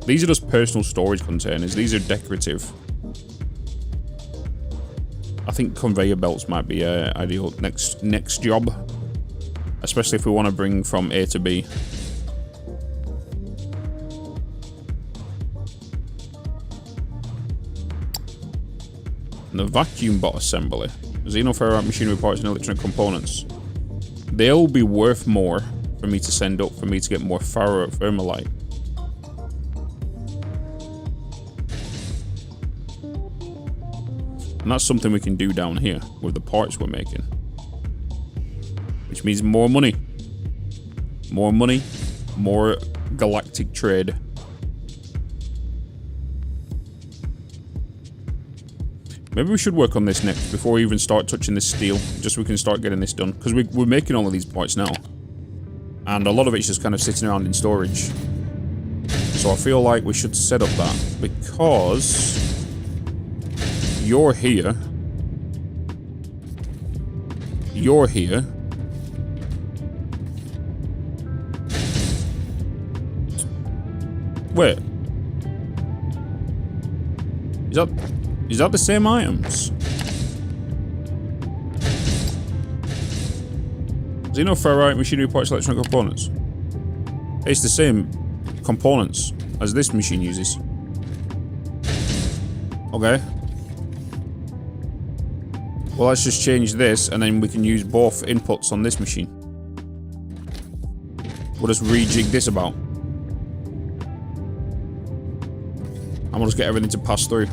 These are just personal storage containers. These are decorative. I think conveyor belts might be ideal next job. Especially if we want to bring from A to B. And the vacuum bot assembly. Xenoferrite machinery parts and electronic components. They'll be worth more for me to send up, for me to get more thermalite. And that's something we can do down here with the parts we're making. Which means more money. More money, more galactic trade. Maybe we should work on this next before we even start touching this steel, just so we can start getting this done. Because we're making all of these parts now. And a lot of it's just kind of sitting around in storage. So I feel like we should set up that. Because you're here. You're here. Wait. Is that the same items? Xenoferrite, machinery parts, electronic components. It's the same components as this machine uses. Okay. Well, let's just change this, and then we can use both inputs on this machine. We'll just rejig this about. And we'll just get everything to pass through.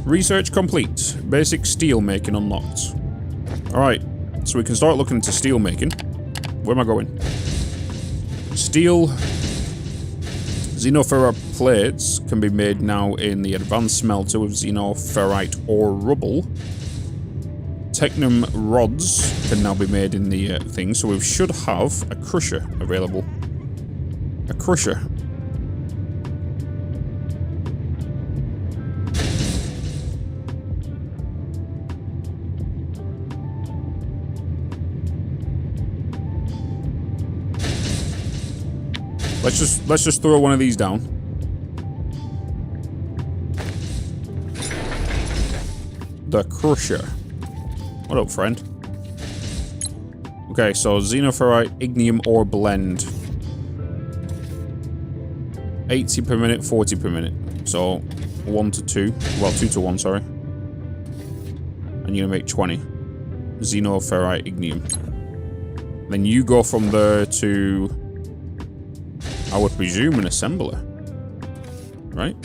Research complete. Basic steel making unlocked. Alright, so we can start looking into steel making. Where am I going? Steel Xenoferrite plates can be made now in the advanced smelter with xenoferrite ore rubble. Technum rods can now be made in the thing, so we should have a crusher available. A crusher. Let's just throw one of these down. The crusher. What up, friend? Okay, so xenoferrite ignium ore blend. 80 per minute, 40 per minute. So 1 to 2. Well, 2 to 1, sorry. And you're gonna make 20. Xenoferrite ignium. Then you go from there to, I would presume, an assembler. Right?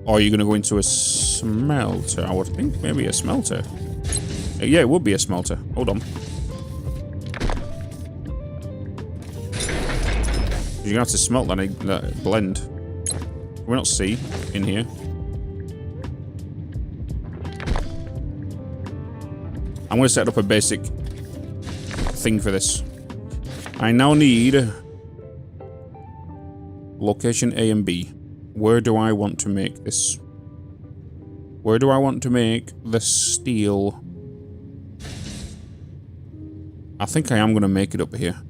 Or are you gonna go into a smelter? I would think maybe a smelter. Yeah, it would be a smelter. Hold on. You're gonna have to smelt that blend. We're not C in here. I'm gonna set up a basic thing for this. I now need location A and B. Where do I want to make this? Where do I want to make the steel? I think I am going to make it up here.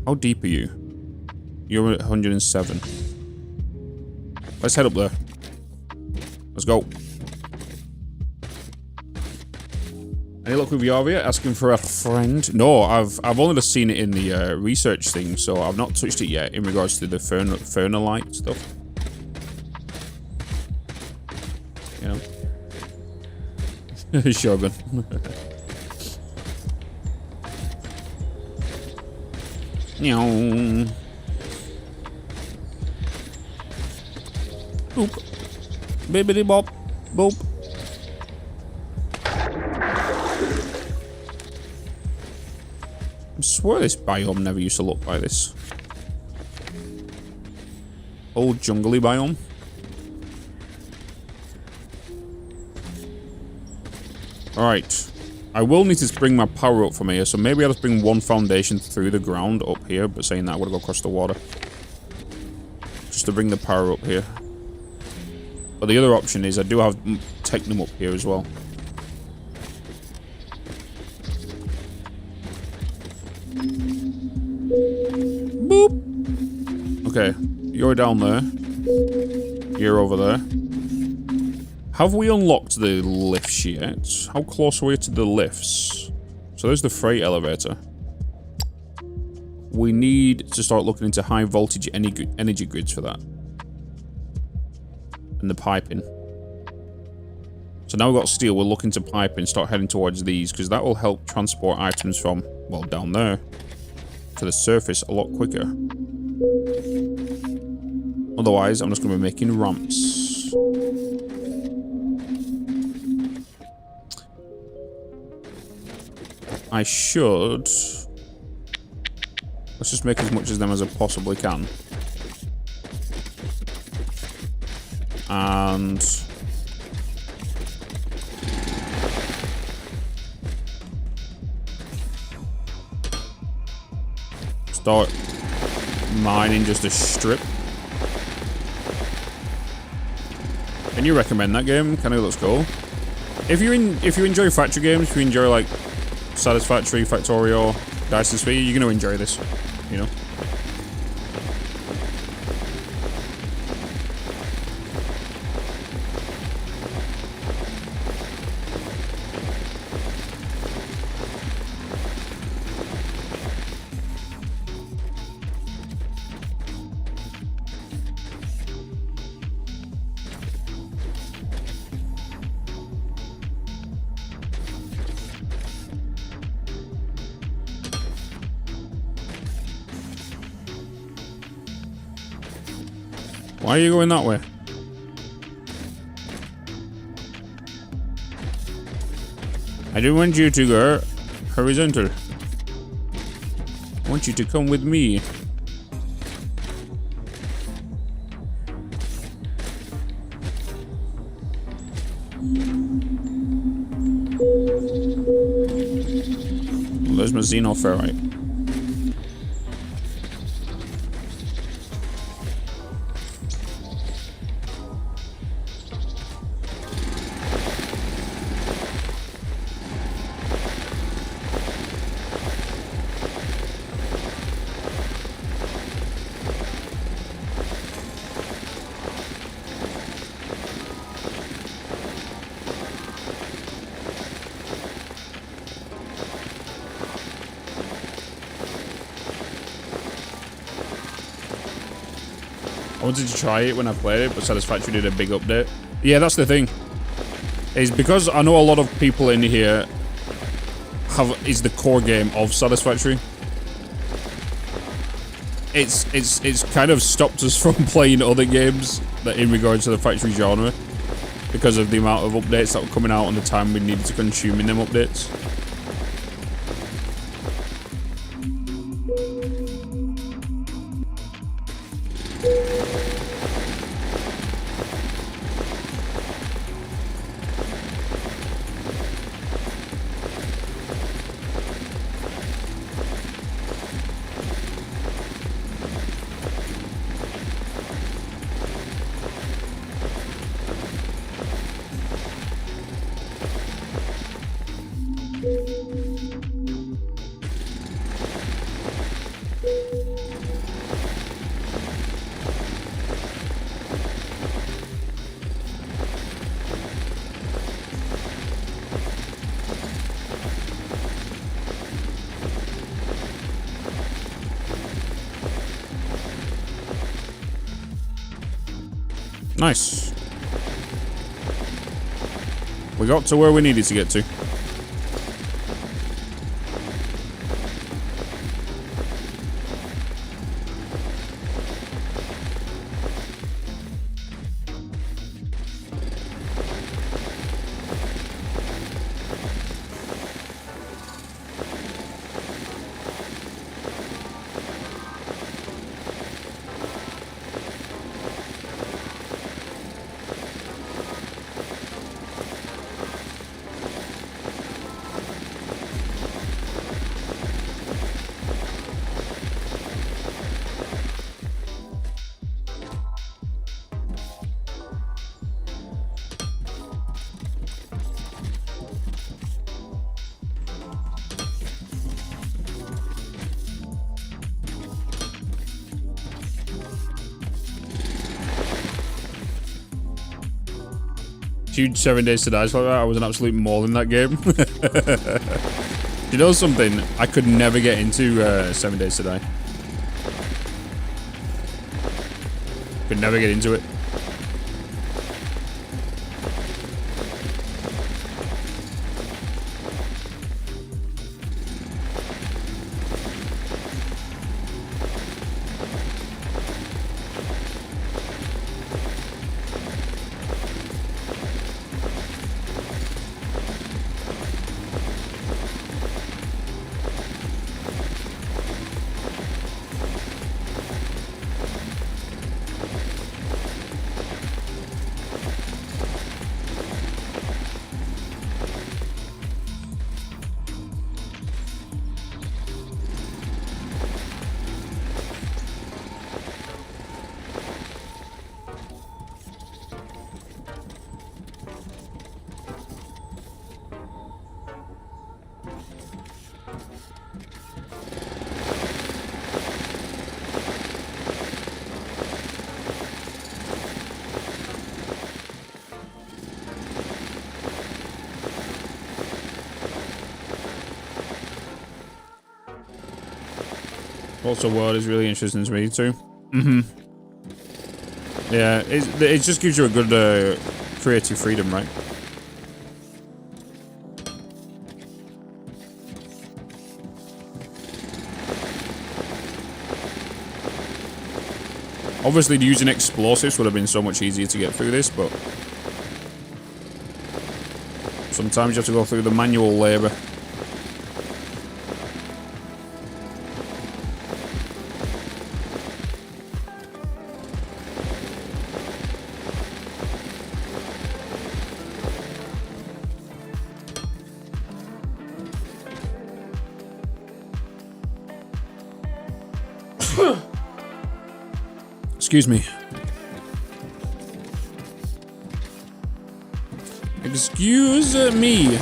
How deep are you? You're at 107. Let's head up there. Let's go. Any luck with Yarvia? Asking for a friend? No, I've only just seen it in the research thing, so I've not touched it yet in regards to the Fernalite stuff. You know. Shogun. Boop. Bibbidi bop. Boop. I swear this biome never used to look like this. Old jungly biome. Alright. I will need to bring my power up from here, so maybe I'll just bring one foundation through the ground up here, but saying that, I'm gonna go across the water. Just to bring the power up here. But the other option is I do have Technum up here as well. Boop! Okay, you're down there. You're over there. Have we unlocked the lifts yet? How close are we to the lifts? So there's the freight elevator. We need to start looking into high voltage energy grids for that. And the piping. So now we've got steel, we're looking to piping, start heading towards these, because that will help transport items from, well, down there to the surface a lot quicker. Otherwise, I'm just going to be making ramps. I should... Let's just make as much of them as I possibly can. And... start mining just a strip. Can you recommend that game? Kind of looks cool. If you enjoy factory games, if you enjoy like Satisfactory, Factorio, Dyson Sphere, you're going to enjoy this, you know. Why are you going that way? I don't want you to go horizontal. I want you to come with me. Well, there's my xenoferrite. I wanted to try it when I played it, but Satisfactory did a big update. Yeah, that's the thing. Is because I know a lot of people in here is the core game of Satisfactory. It's kind of stopped us from playing other games that in regards to the factory genre because of the amount of updates that were coming out and the time we needed to consume in them updates. Nice. We got to where we needed to get to. Huge 7 days to die like that. I was an absolute maul in that game. You know something? I could never get into 7 days to die. Could never get into it. Also, world is really interesting to me too. Yeah, it just gives you a good creative freedom, right? Obviously, using explosives would have been so much easier to get through this, but sometimes you have to go through the manual labor. Excuse me. Excuse me.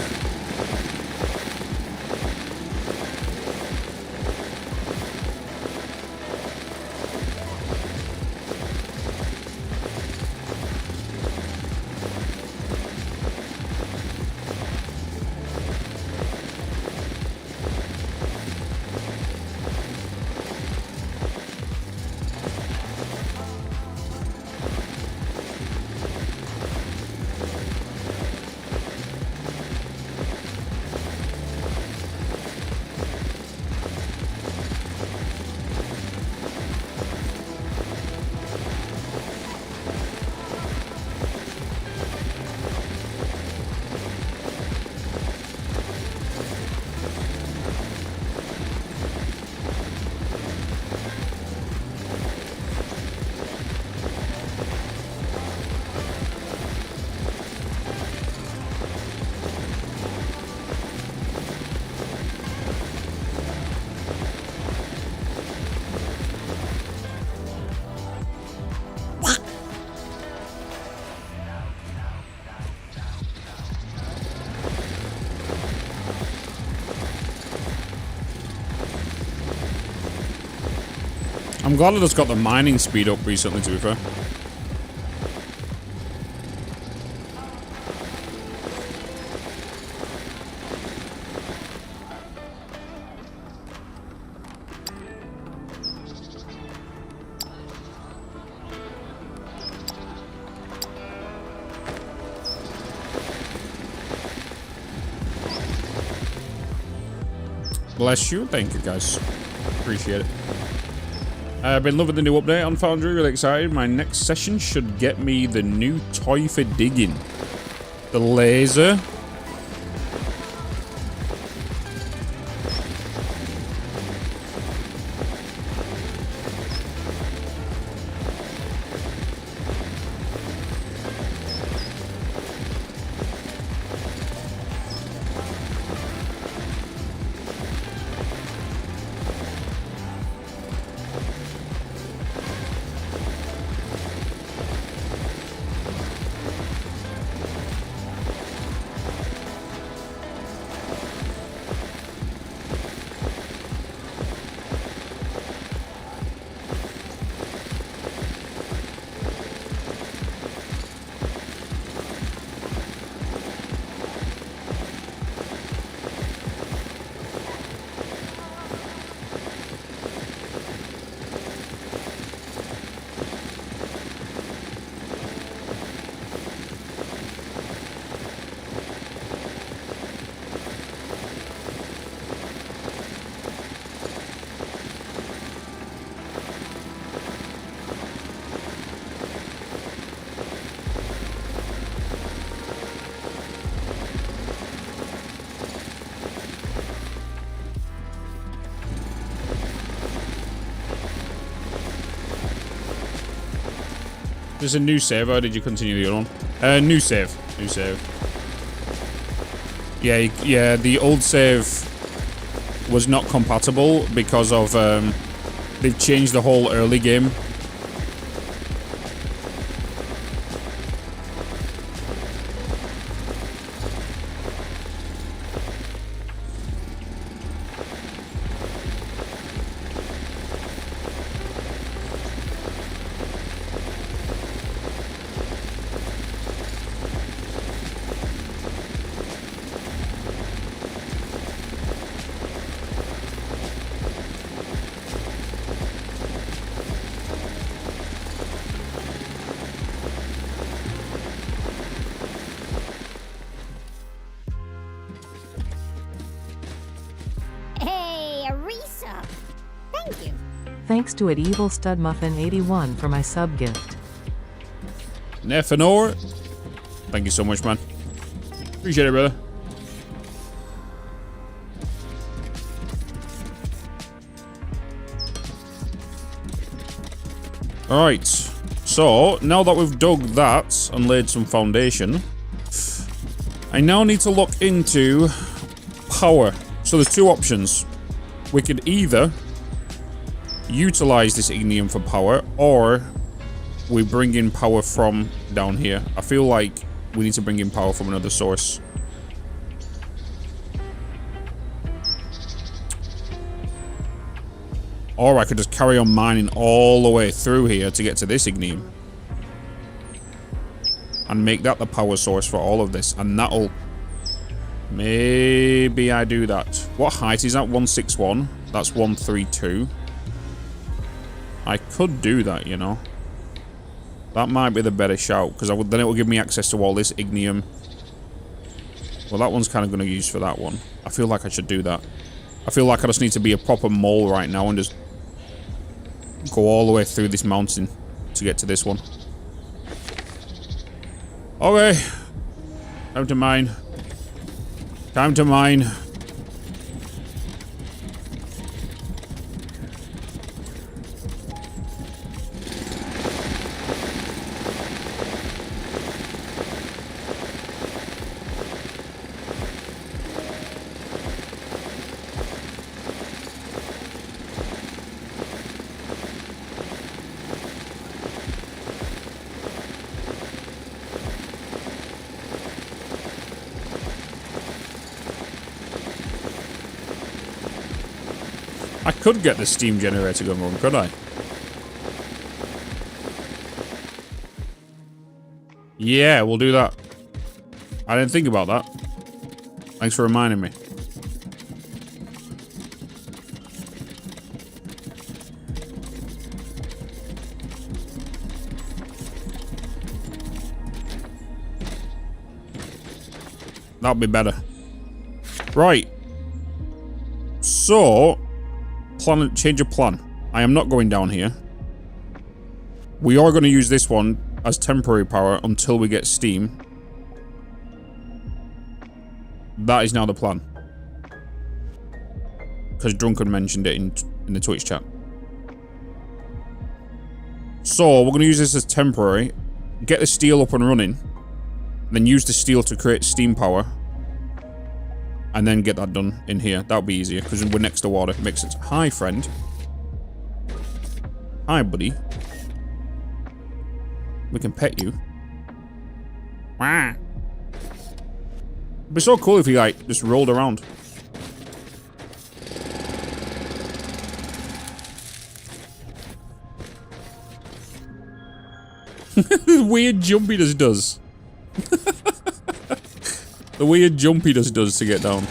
I'm glad I just got the mining speed up recently, to be fair. Bless you. Thank you, guys. Appreciate it. I've been loving the new update on Foundry. Really excited. My next session should get me the new toy for digging. The laser. There's a new save, or did you continue the other one? New save. New save. Yeah, the old save was not compatible because of, they've changed the whole early game. Thanks to it Evil Stud Muffin 81 for my sub gift. Nefanor, thank you so much, man. Appreciate it, brother. Alright, so now that we've dug that and laid some foundation, I now need to look into power. So there's two options. We could either utilize this ignium for power, or we bring in power from down here. I feel like we need to bring in power from another source. Or I could just carry on mining all the way through here to get to this ignium. And make that the power source for all of this. And that'll... Maybe I do that. What height is that? 161. That's 132. I could do that, you know. That might be the better shout, because then it will give me access to all this ignium. Well, that one's kind of going to use for that one. I feel like I should do that. I feel like I just need to be a proper mole right now and just go all the way through this mountain to get to this one. Okay. Time to mine. Time to mine. I could get the steam generator going, could I? Yeah, we'll do that. I didn't think about that. Thanks for reminding me. That'll be better. Right. So, change of plan. I am not going down here. We are going to use this one as temporary power until we get steam. That is now the plan. Because Drunken mentioned it in the Twitch chat. So, we're going to use this as temporary. Get the steel up and running. Then use the steel to create steam power. And then get that done in here. That'll be easier, because we're next to water. It makes sense. Hi, friend. Hi, buddy. We can pet you. Wah. It'd be so cool if he, like, just rolled around. The weird jump he just does. The weird jump he just does to get down.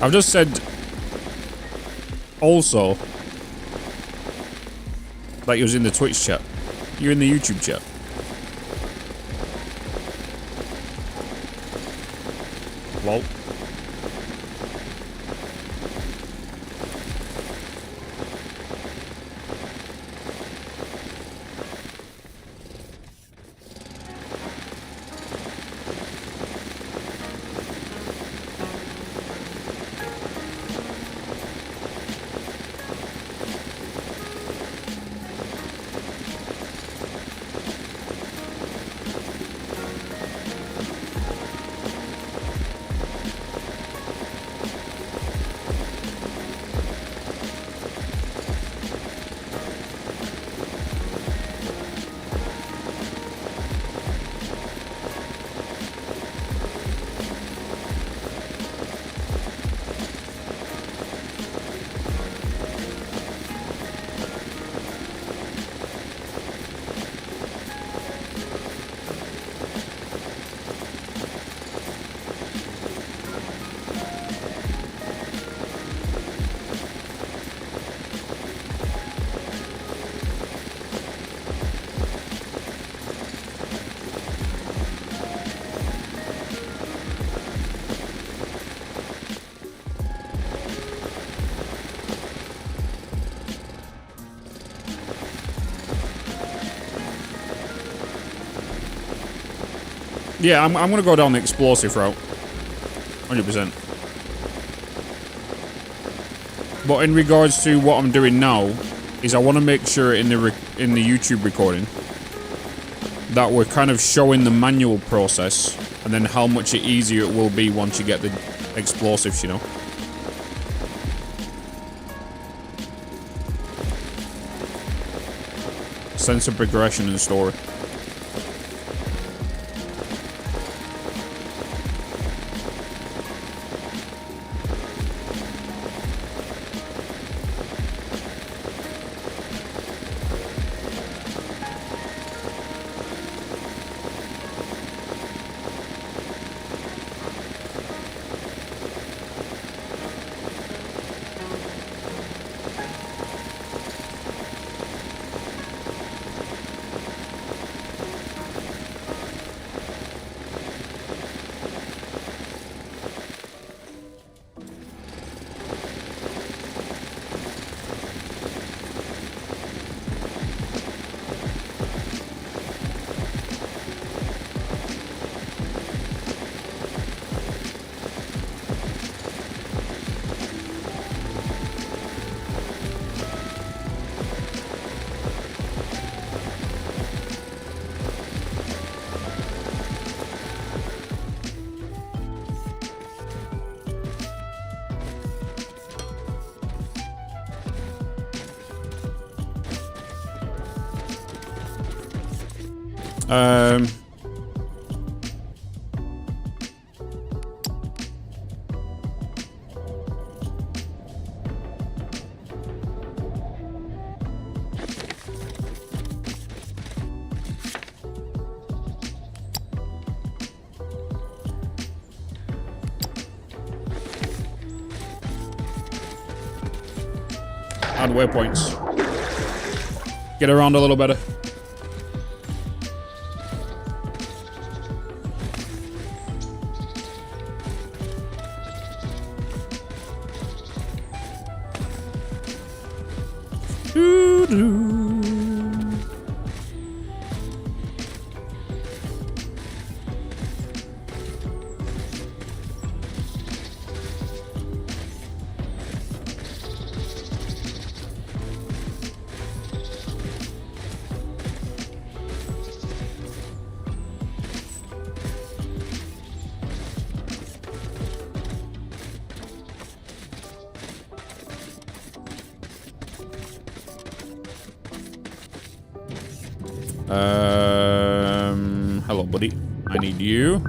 I've just said also that you was in the Twitch chat. You're in the YouTube chat. Lol. Yeah, I'm gonna go down the explosive route. 100%. But in regards to what I'm doing now, is I want to make sure in the YouTube recording that we're kind of showing the manual process and then how much easier it will be once you get the explosives, you know. Sense of progression in the story. find the waypoints. Get around a little better. Hello, buddy. I need you.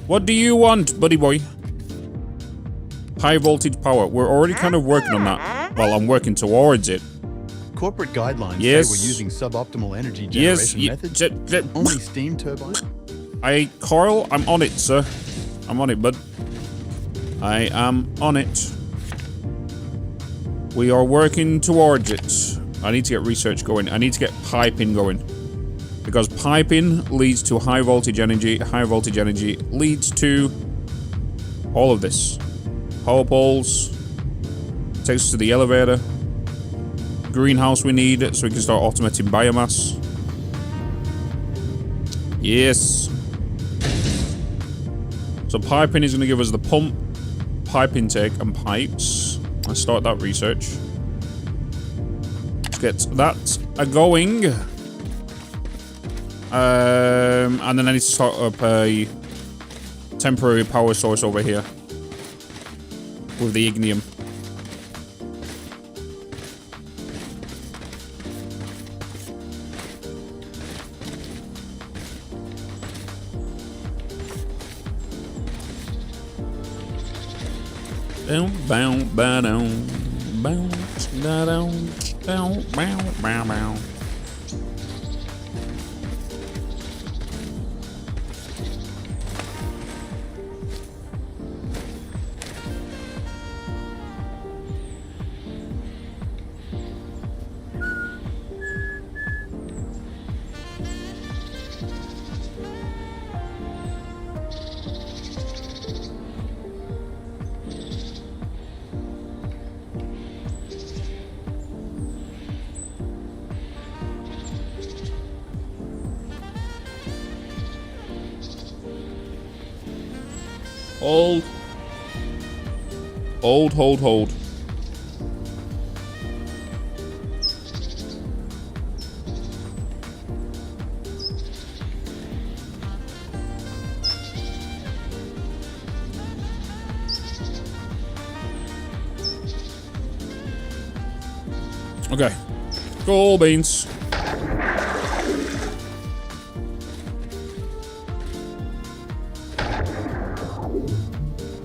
What do you want, buddy boy? High voltage power. We're already kind of working on that. Well, I'm working towards it. Corporate guidelines Yes. say we're using suboptimal energy Yes. generation methods. Only steam turbines. Carl, I'm on it, sir. I'm on it, bud. I am on it. We are working towards it. I need to get research going. I need to get piping going. Because piping leads to high voltage energy. High voltage energy leads to all of this. Power poles. Takes us to the elevator. Greenhouse we need so we can start automating biomass. Yes. So piping is going to give us the pump, pipe intake, and pipes. Let's start that research. Let's get that going. And then I need to start up a temporary power source over here with the ignium. Hold. Okay. Cool beans.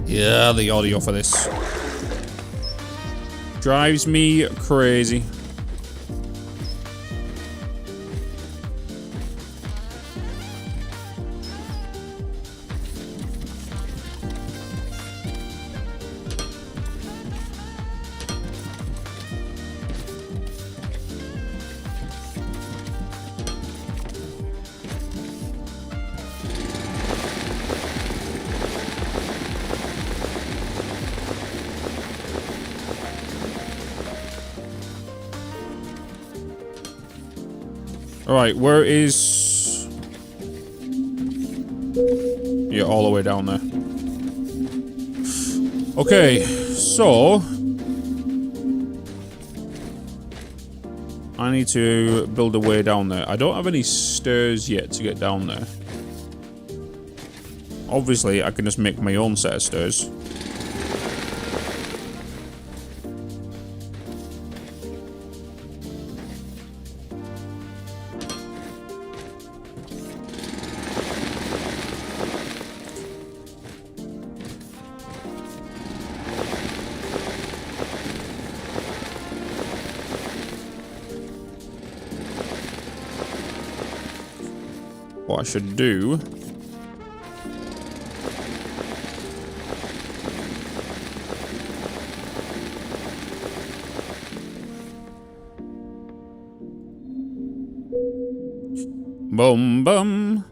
Yeah, the audio for this drives me crazy. Alright, where is... Yeah, all the way down there. I need to build a way down there. I don't have any stairs yet to get down there. Obviously, I can just make my own set of stairs. What I should do... Boom, boom.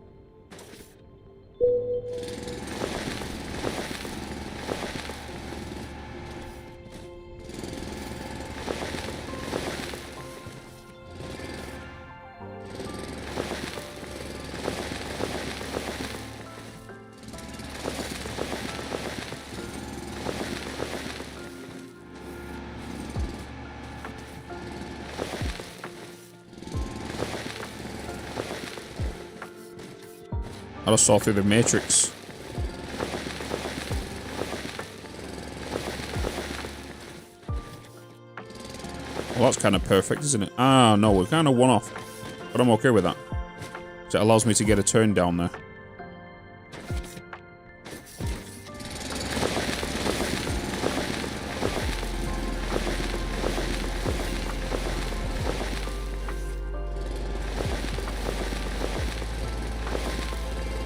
I just saw through the matrix. Well, that's kind of perfect, isn't it? Ah, no, we're kind of one off. But I'm okay with that. So it allows me to get a turn down there.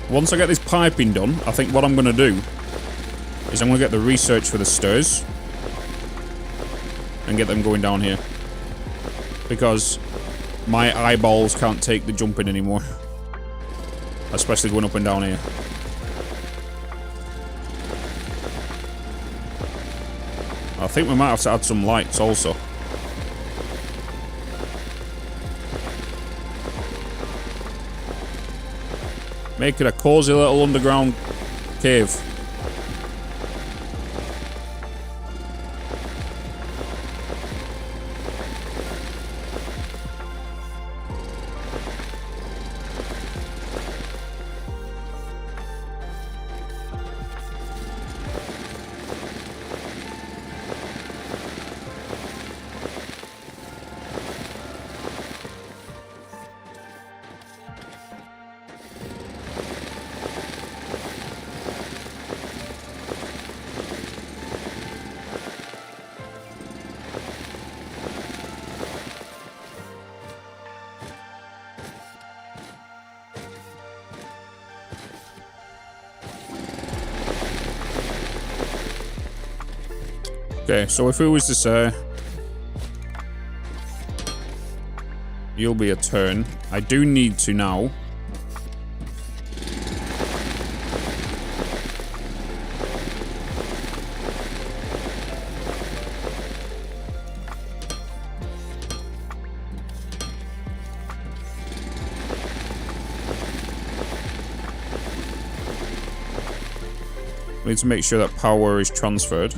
Once I get this piping done, I think what I'm going to do is I'm going to get the research for the stairs and get them going down here. Because my eyeballs can't take the jumping anymore. Especially going up and down here. I think we might have to add some lights also. Make it a cozy little underground cave. Okay, so if it was to say you'll be a turn, I do need to now we need to make sure that power is transferred.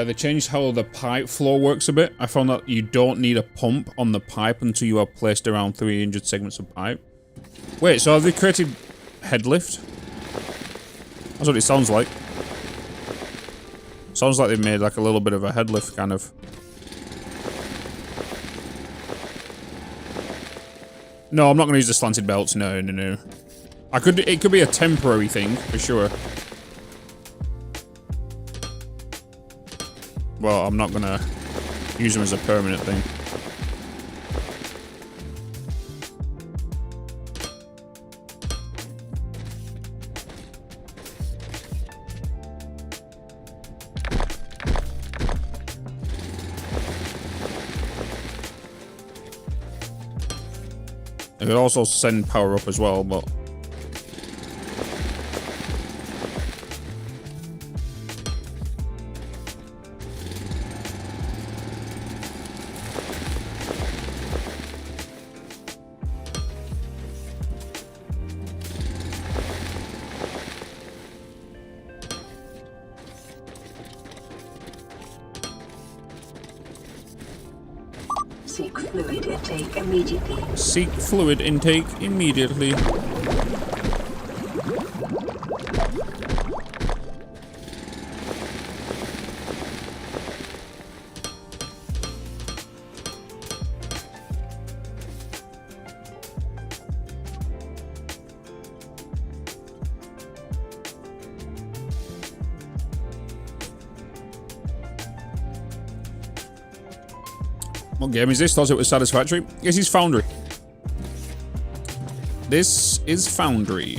They changed how the pipe flow works a bit. I found that you don't need a pump on the pipe until you have placed around 300 segments of pipe. Wait, so have they created head lift? That's what it sounds like. Sounds like they made like a little bit of a head lift kind of. No, I'm not going to use the slanted belts. No, no, no. It could be a temporary thing for sure. Well, I'm not gonna use them as a permanent thing. It could also send power up as well, but... Seek fluid intake immediately. Seek fluid intake immediately. What game is this? Thought it was satisfactory. This is Foundry. This is Foundry.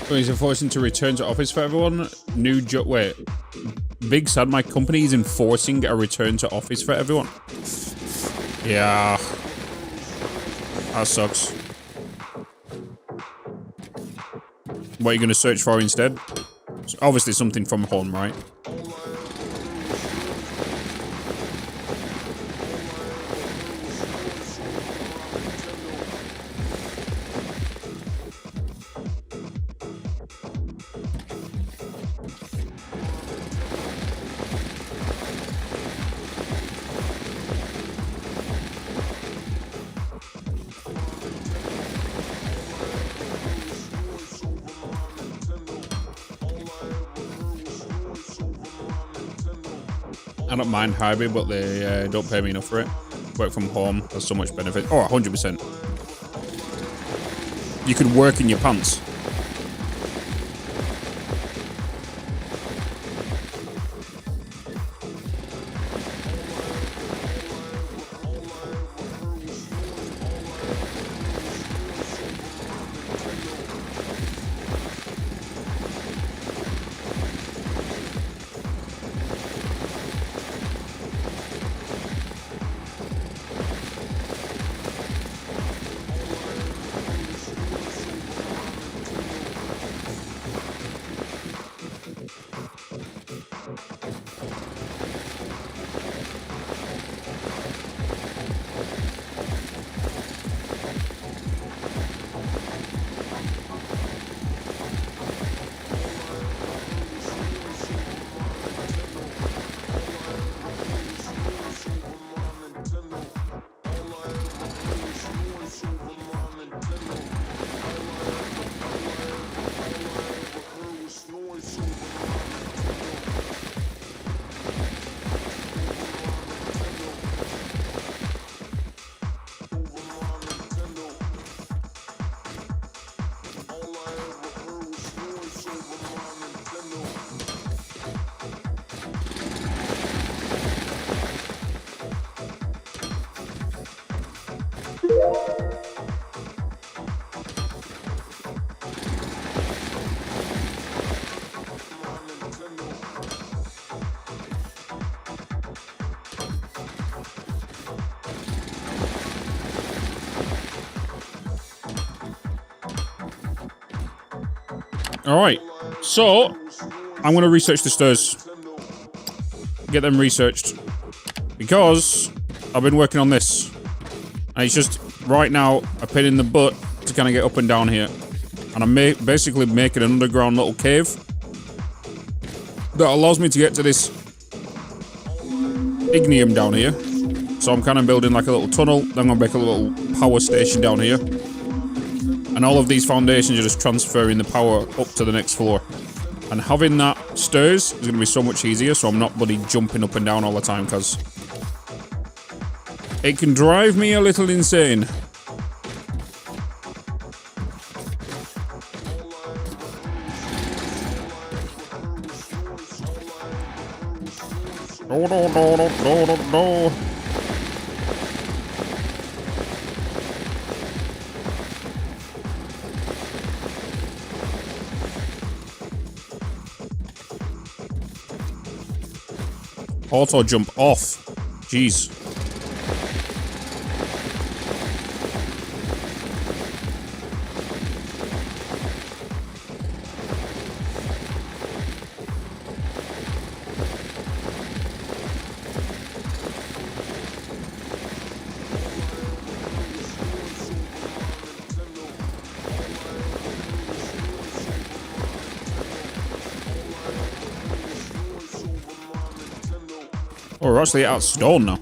He's enforcing to return to office for everyone. New job. Wait. Big sad. My company is enforcing a return to office for everyone. Yeah. That sucks. What are you going to search for instead? It's obviously something from home, right? I don't mind hybrid, but they don't pay me enough for it. Work from home has so much benefit. Oh, 100%. You could work in your pants. Alright, so I'm going to research the stairs. Get them researched. Because I've been working on this. And it's just, right now, a pain in the butt to kind of get up and down here. And I'm basically making an underground little cave that allows me to get to this ignium down here. So I'm kind of building like a little tunnel. Then I'm going to make a little power station down here. And all of these foundations are just transferring the power up to the next floor. And having that stairs is going to be so much easier, so I'm not bloody jumping up and down all the time, because it can drive me a little insane. Do. Auto jump off. Jeez. Oh, we're actually out of stone now.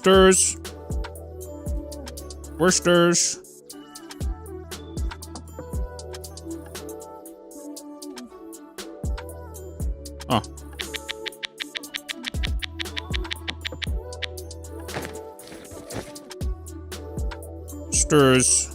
Stairs. Where's stairs? Oh. Stairs.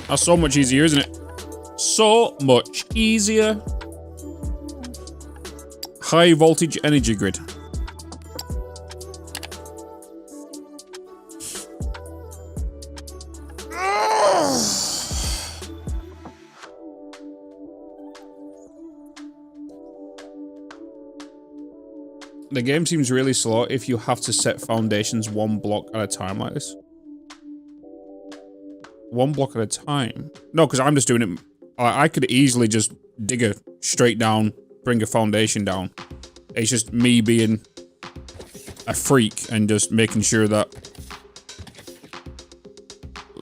That's so much easier, isn't it? So much easier. High voltage energy grid. The game seems really slow if you have to set foundations one block at a time like this. One block at a time. No, because I'm just doing it. I could easily just dig a straight down, bring a foundation down. It's just me being a freak and just making sure that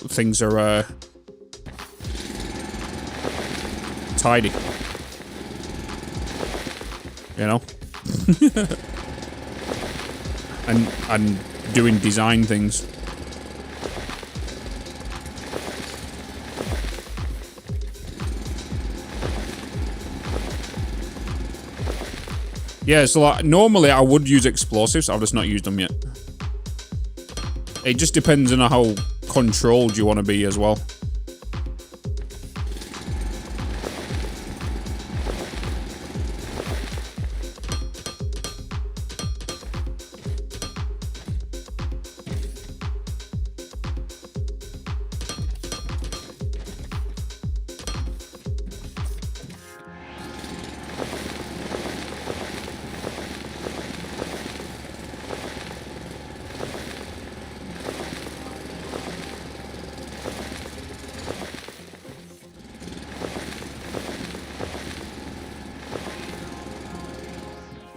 things are tidy. You know? and doing design things. Yeah, so like, normally I would use explosives, I've just not used them yet. It just depends on how controlled you want to be as well.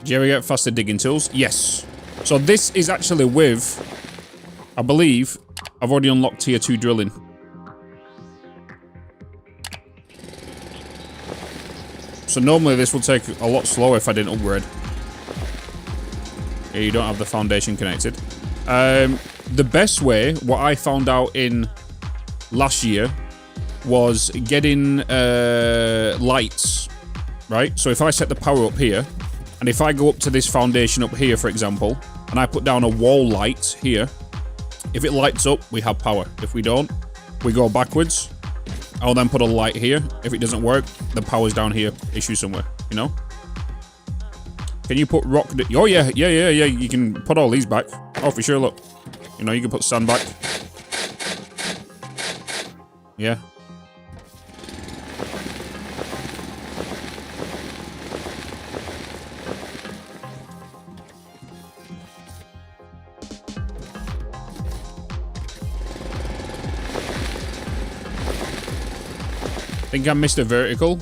Do you ever get faster digging tools? Yes. So this is actually with, I believe, I've already unlocked tier 2 drilling. So normally this will take a lot slower if I didn't upgrade. Yeah, you don't have the foundation connected. The best way, what I found out in last year, was getting lights, right? So if I set the power up here, and if I go up to this foundation up here, for example, and I put down a wall light here, if it lights up, we have power. If we don't, we go backwards. I'll then put a light here. If it doesn't work, the power's down here, issue somewhere, you know? Can you put rock... Oh, yeah, you can put all these back. Oh, for sure, look. You know, you can put sand back. Yeah. I think I missed a vertical.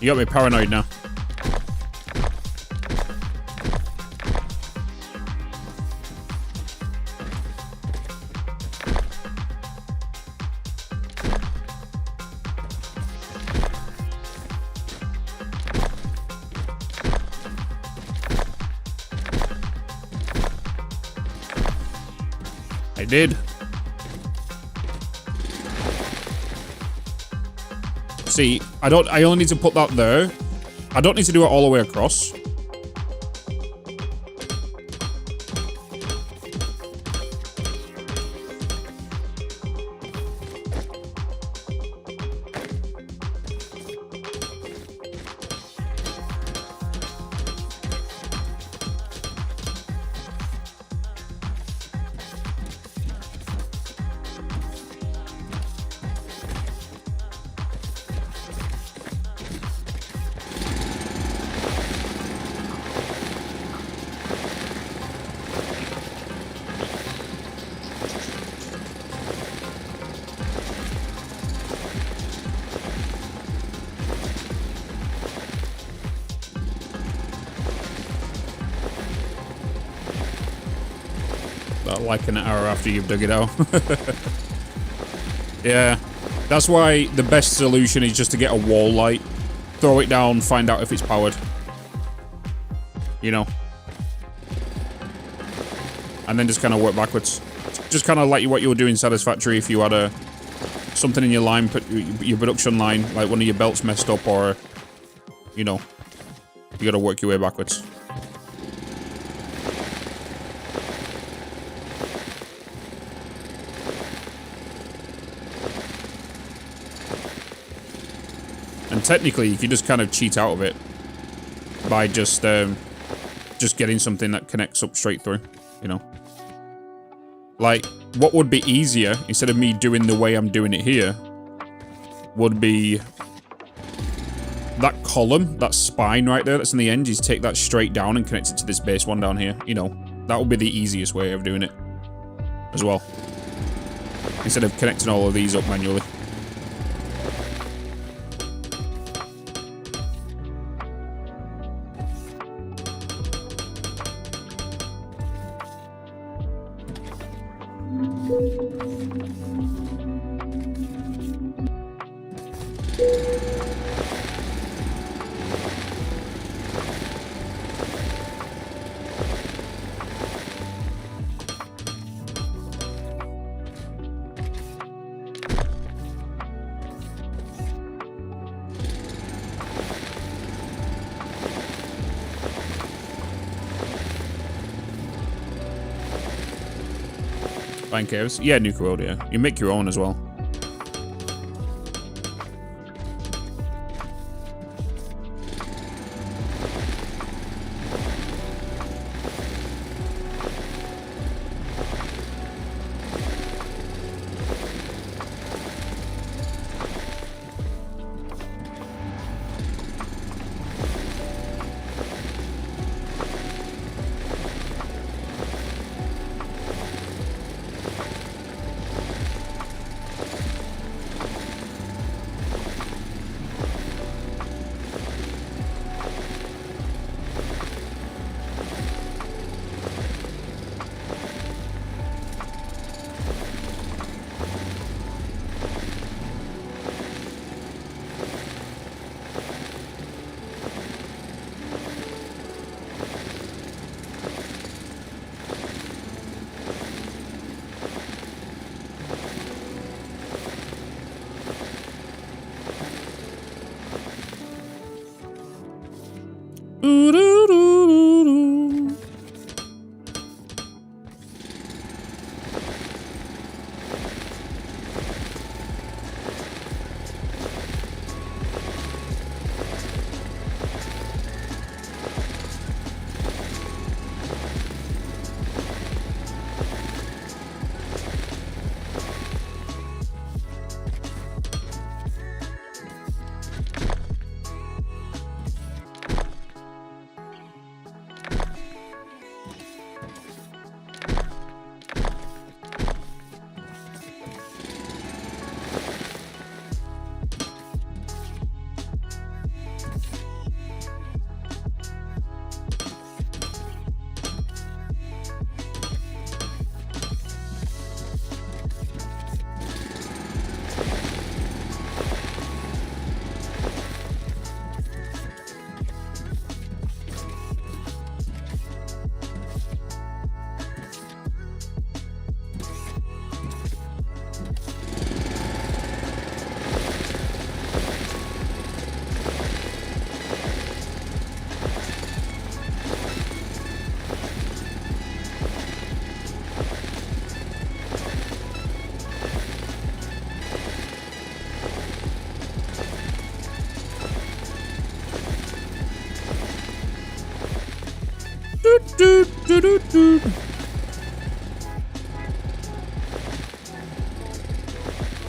You got me paranoid now. I did. See, I only need to put that there. I don't need to do it all the way across. Like an hour after you've dug it out. Yeah, that's why the best solution is just to get a wall light, throw it down, find out if it's powered. You know, and then just kind of work backwards. Just kind of like what you were doing Satisfactory if you had something in your line, your production line, like one of your belts messed up, or you know, you got to work your way backwards. And technically, you can just kind of cheat out of it by just getting something that connects up straight through, you know? Like, what would be easier, instead of me doing the way I'm doing it here, would be that column, that spine right there that's in the end, is take that straight down and connect it to this base one down here, you know? That would be the easiest way of doing it as well. instead of connecting all of these up manually. Fine caves. Yeah, nuke world, yeah. You make your own as well.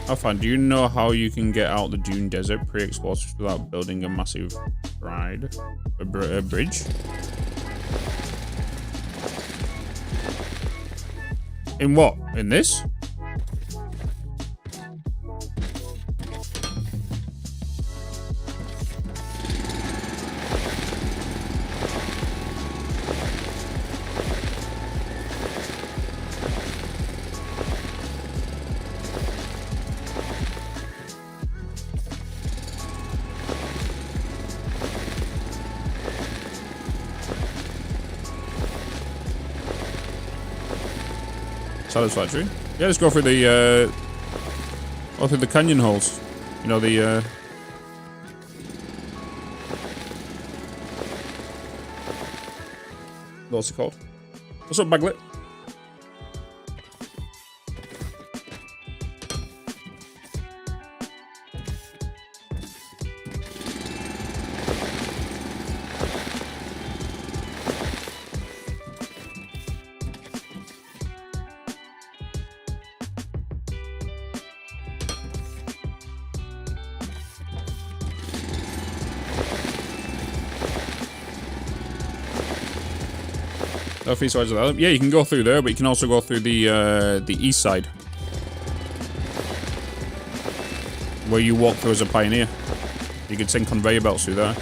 Afan, do you know how you can get out the Dune Desert pre-explosives without building a massive bridge? In what? In this? Satisfactory. Yeah, let's go through the canyon holes. You know, the what's it called? What's up, Baglet? Three sides of that. Yeah, you can go through there, but you can also go through the east side. where you walk through as a pioneer. You could send conveyor belts through there.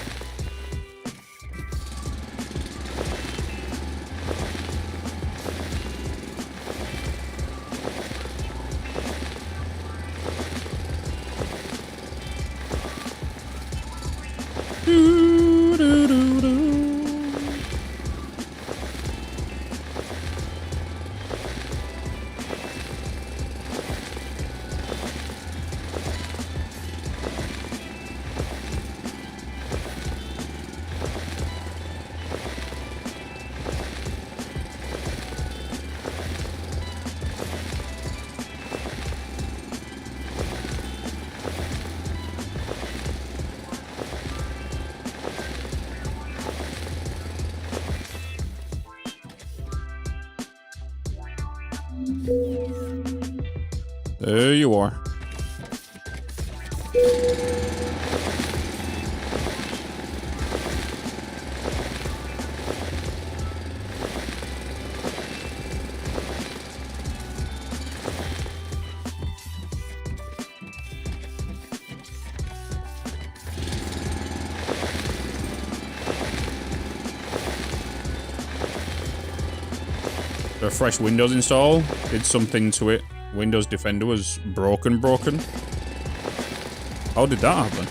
There you are. The fresh Windows install did something to it. Windows Defender was broken. How did that happen?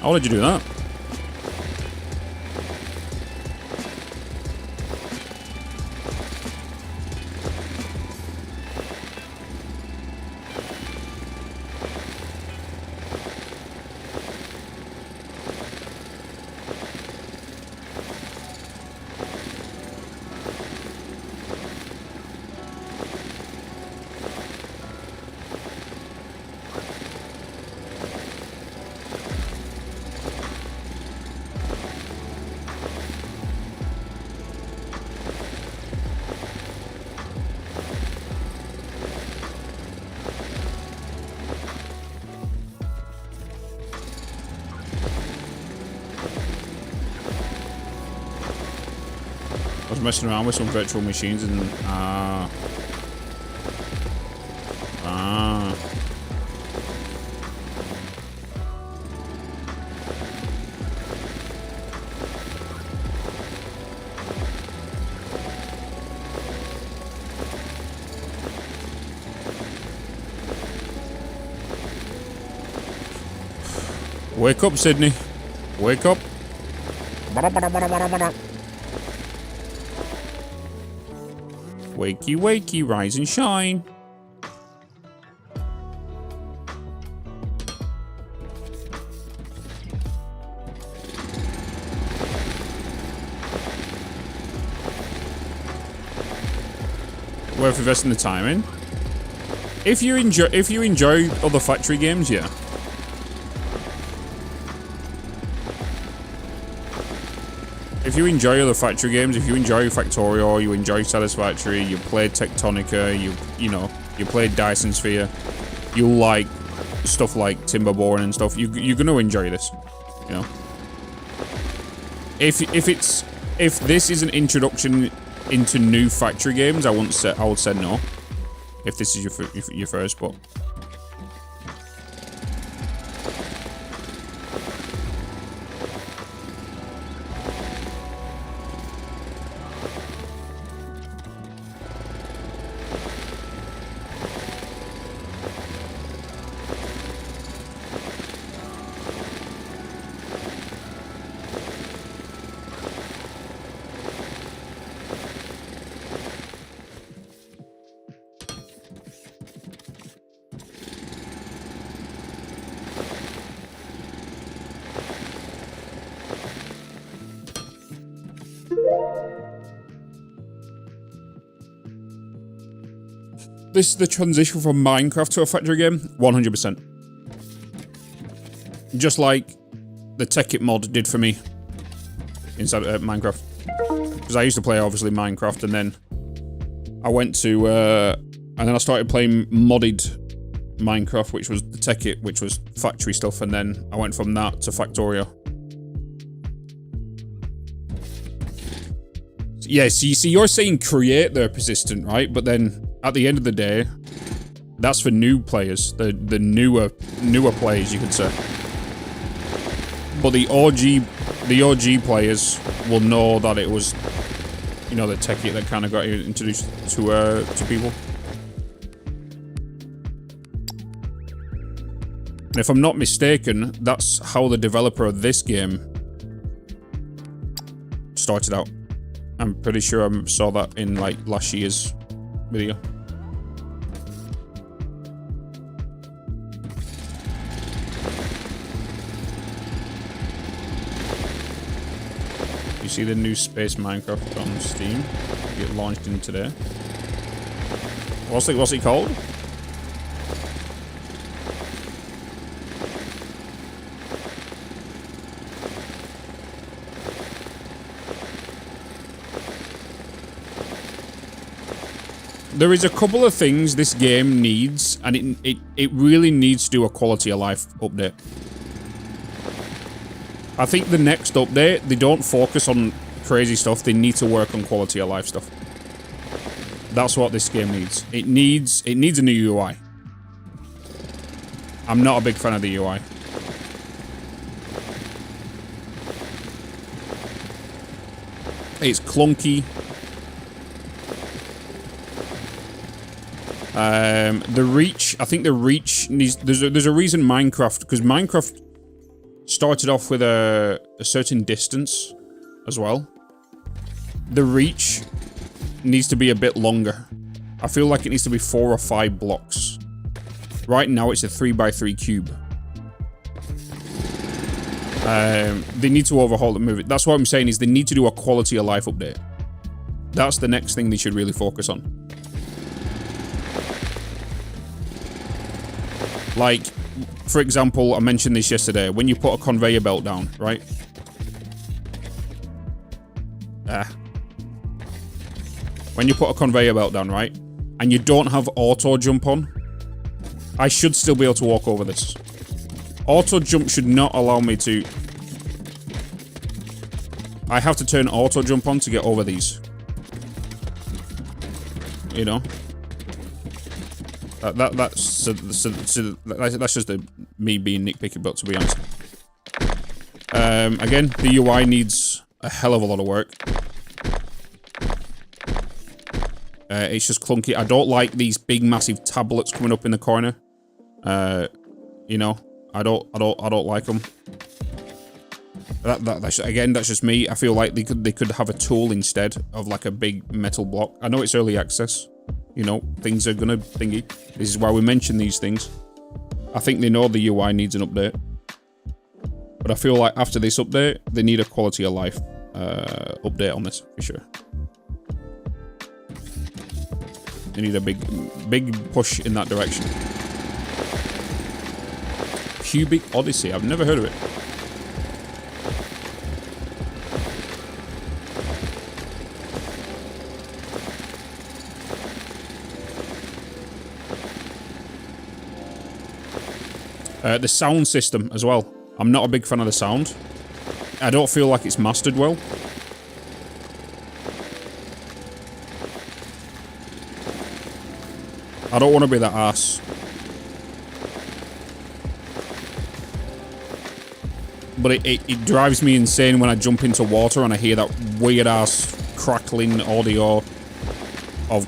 How did you do that? I was messing around with some virtual machines and wake up, Sydney. Wake up. Wakey, wakey, rise and shine. Worth investing the time in. If you enjoy other factory games, yeah. If you enjoy other factory games, if you enjoy Factorio, you enjoy Satisfactory, you played Tectonica, you know, you played Dyson Sphere, you like stuff like Timberborn and stuff, you're gonna enjoy this, you know. If this is an introduction into new factory games, I would say no. If this is your first, but. This is the transition from Minecraft to a factory game, 100%. Just like the Tekkit mod did for me inside Minecraft. Because I used to play, obviously, Minecraft, and then I went to, and then I started playing modded Minecraft, which was the Tekkit, which was factory stuff, and then I went from that to Factorio. Yeah, so you see, you're saying create there, Persistent, right? But then at the end of the day, that's for new players, the newer players, you could say. But the OG players will know that it was, you know, the techie that kind of got introduced to people. And if I'm not mistaken, that's how the developer of this game started out. I'm pretty sure I saw that in like last year's video. You see the new Space Minecraft on Steam? Get launched in today. What's it called? There is a couple of things this game needs, and it really needs to do a quality of life update. I think the next update, they don't focus on crazy stuff, they need to work on quality of life stuff. That's what this game needs. It needs a new UI. I'm not a big fan of the UI. It's clunky. The reach, I think the reach needs, there's a reason Minecraft, because Minecraft started off with a certain distance as well. The reach needs to be a bit longer. I feel like it needs to be 4 or 5 blocks. Right now it's a 3x3 cube. They need to overhaul and move it. That's what I'm saying, is they need to do a quality of life update. That's the next thing they should really focus on. Like, for example, I mentioned this yesterday, when you put a conveyor belt down, right? When you put a conveyor belt down, right? And you don't have auto jump on, I should still be able to walk over this. Auto jump should not allow me to... I have to turn auto jump on to get over these. You know? That's just me being nitpicky, but to be honest. Again, the UI needs a hell of a lot of work. It's just clunky. I don't like these big, massive tablets coming up in the corner. You know, I don't like them. That's just me. I feel like they could have a tool instead of like a big metal block. I know it's early access. You know, things are gonna thingy. This is why we mention these things. I think they know the UI needs an update. But I feel like after this update, they need a quality of life update on this, for sure. They need a big push in that direction. Cubic Odyssey, I've never heard of it. The sound system as well. I'm not a big fan of the sound. I don't feel like it's mastered well. I don't want to be that ass. But it drives me insane when I jump into water and I hear that weird ass crackling audio of...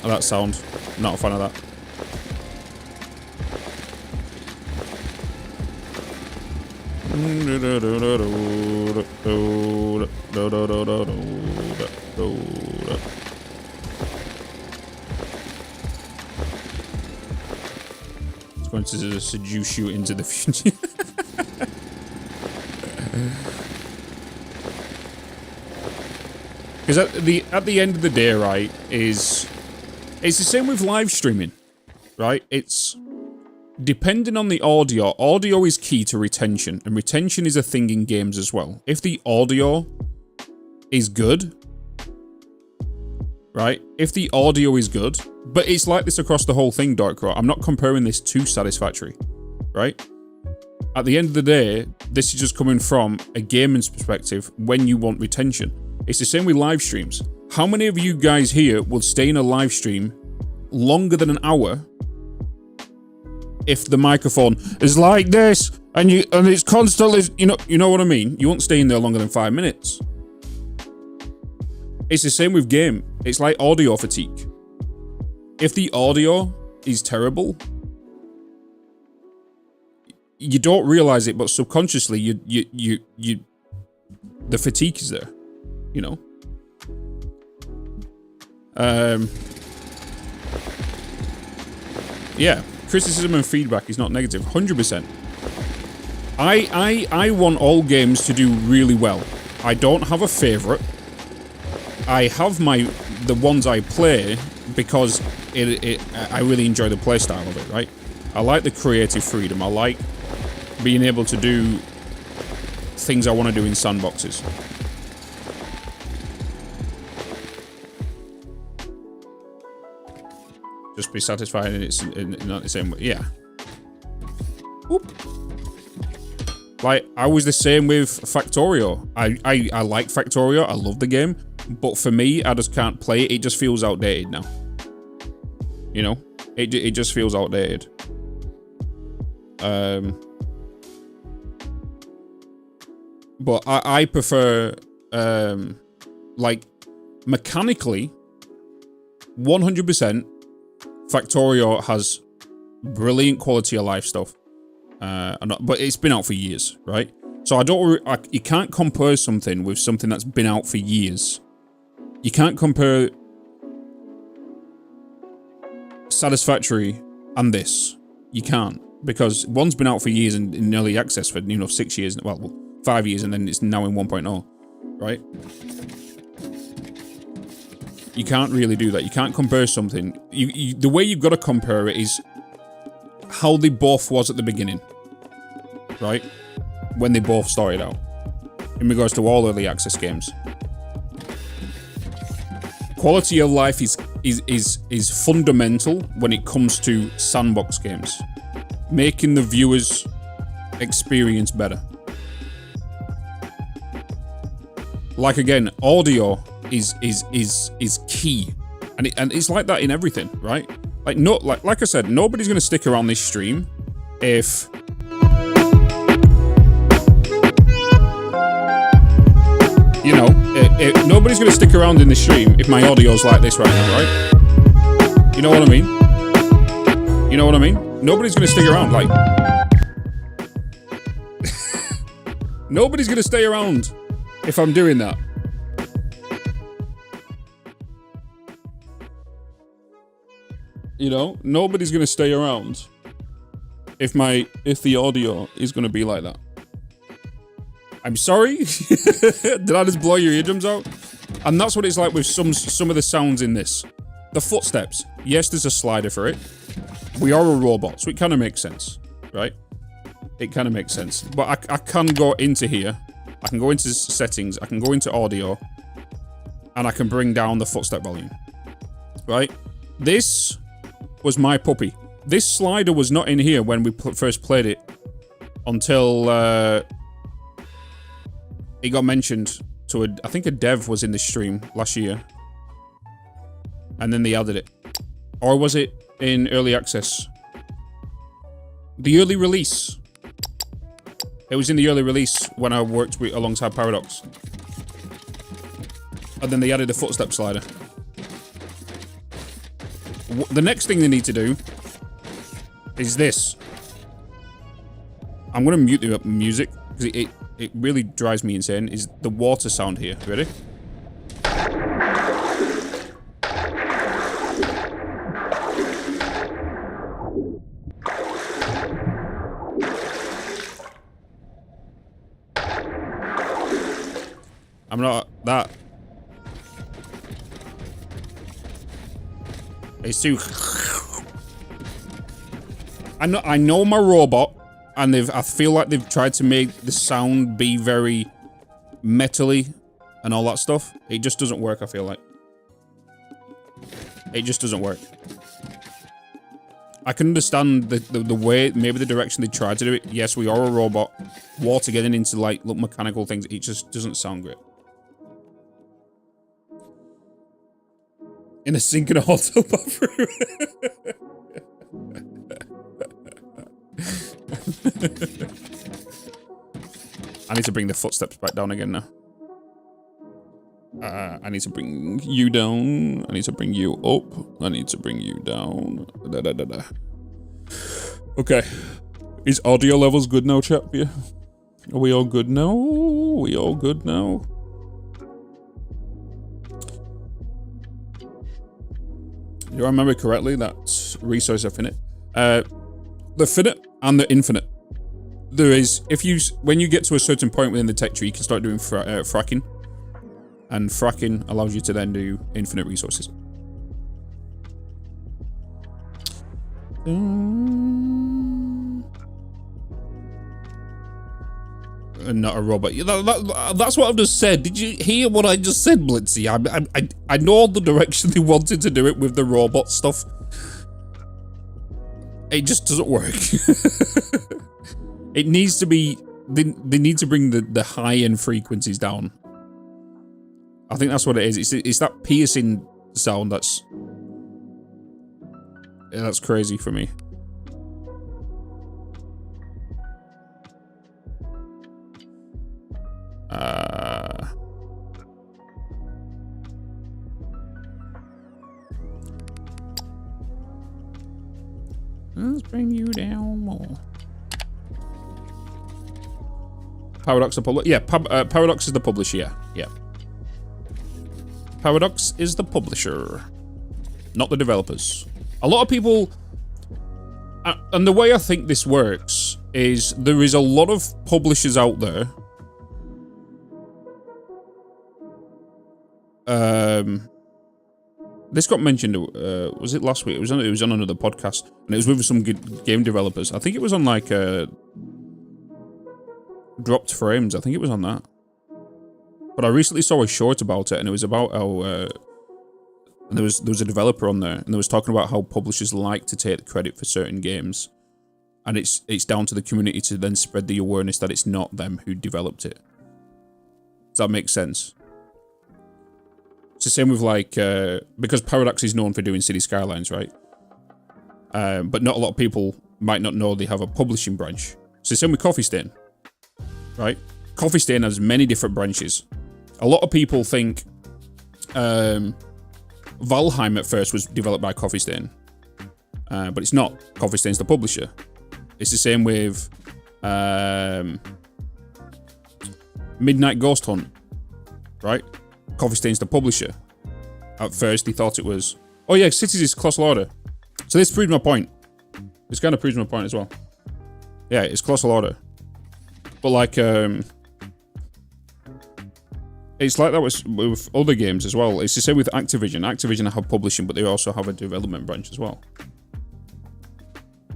that sound. Not a fan of that. It's going to seduce you into the future. Because at the end of the day, right, it's the same with live streaming, right? It's depending on the audio. Audio is key to retention, and retention is a thing in games as well. If the audio is good, right? If the audio is good, but it's like this across the whole thing, Dark Crow. I'm not comparing this to Satisfactory, right? At the end of the day, this is just coming from a gamer's perspective when you want retention. It's the same with live streams. How many of you guys here will stay in a live stream longer than an hour if the microphone is like this and it's constantly, you know what I mean? You won't stay in there longer than 5 minutes. It's the same with game. It's like audio fatigue. If the audio is terrible, you don't realize it, but subconsciously the fatigue is there, you know? Yeah, criticism and feedback is not negative, 100%. I want all games to do really well. I don't have a favorite. I have the ones I play because I really enjoy the playstyle of it, right? I like the creative freedom. I like being able to do things I want to do in sandboxes. Just be satisfied and it's not the same way. Yeah. Oop. Like, I was the same with Factorio. I like Factorio. I love the game. But for me, I just can't play it. It just feels outdated now. You know? It just feels outdated. But I prefer, like, mechanically, 100%, Factorio has brilliant quality of life stuff. But it's been out for years, right? So you can't compare something with something that's been out for years. You can't compare Satisfactory and this. You can't, because one's been out for years and in early access for 6 years, well 5 years, and then it's now in 1.0, right? You can't really do that. You can't compare something. The way you've got to compare it is how they both was at the beginning, right? When they both started out, in regards to all early access games. Quality of life is fundamental when it comes to sandbox games, making the viewer's experience better. Like, again, audio is key, and it's like that in everything, right? Like I said, nobody's gonna stick around this stream if nobody's gonna stick around in the stream if my audio's like this right now, right? You know what I mean? You know what I mean? Nobody's gonna stick around, like nobody's gonna stay around if I'm doing that. You know, nobody's gonna stay around if the audio is gonna be like that. I'm sorry. Did I just blow your eardrums out? And that's what it's like with some of the sounds in this. The footsteps. Yes, there's a slider for it. We are a robot, so it kind of makes sense, right? It kind of makes sense. But I can go into here. I can go into settings. I can go into audio, and I can bring down the footstep volume, right? This was my puppy. This slider was not in here when we first played it until it got mentioned to I think a dev was in the stream last year, and then they added it. Or was it in early access? The early release. It was in the early release when I worked alongside Paradox. And then they added the footstep slider. The next thing they need to do is this. I'm going to mute the music because it really drives me insane. Is the water sound here. Ready? I'm not that. It's too. I know my robot, and I feel like they've tried to make the sound be very metally and all that stuff. It just doesn't work, I feel like. It just doesn't work. I can understand the way, maybe the direction they tried to do it. Yes, we are a robot. Water getting into like mechanical things, it just doesn't sound great. In a sink and a hotel bathroom. I need to bring the footsteps back down again now. I need to bring you down. I need to bring you up. I need to bring you down. Da, da, da, da. Okay. Is audio levels good now, chat? Yeah. Are we all good now? Are we all good now? Do I remember correctly? That's resource are finite. The finite and the infinite. There is, when you get to a certain point within the tech tree, you can start doing fracking. And fracking allows you to then do infinite resources. Not a robot. That's what I've just said. Did you hear what I just said, Blitzy? I know the direction they wanted to do it with the robot stuff. It just doesn't work. It needs to be... They need to bring the high-end frequencies down. I think that's what it is. It's that piercing sound that's... Yeah, that's crazy for me. Let's bring you down more. Paradox the publisher. Yeah, Paradox is the publisher. Yeah. Paradox is the publisher, not the developers. A lot of people, and the way I think this works is there is a lot of publishers out there. This got mentioned. Was it last week? It was on another podcast, and it was with some good game developers. I think it was on like Dropped Frames. I think it was on that. But I recently saw a short about it, and it was about how there was a developer on there, and they was talking about how publishers like to take the credit for certain games, and it's down to the community to then spread the awareness that it's not them who developed it. Does that make sense? It's the same with like because Paradox is known for doing City Skylines, right? But not a lot of people might not know they have a publishing branch. It's the same with Coffee Stain, right? Coffee Stain has many different branches. A lot of people think Valheim at first was developed by Coffee Stain, but it's not. Coffee Stain's the publisher. It's the same with Midnight Ghost Hunt, right? Coffee Stain's the publisher. At first, they thought it was... Oh yeah, Cities is Colossal Order. So this proves my point. This kind of proves my point as well. Yeah, it's Colossal Order. But like... It's like that with other games as well. It's the same with Activision. Activision have publishing, but they also have a development branch as well.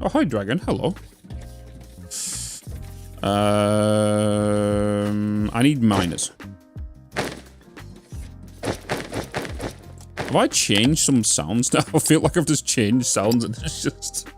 Oh, hi, Dragon. Hello. I need miners. Have I changed some sounds now? I feel like I've just changed sounds and it's just...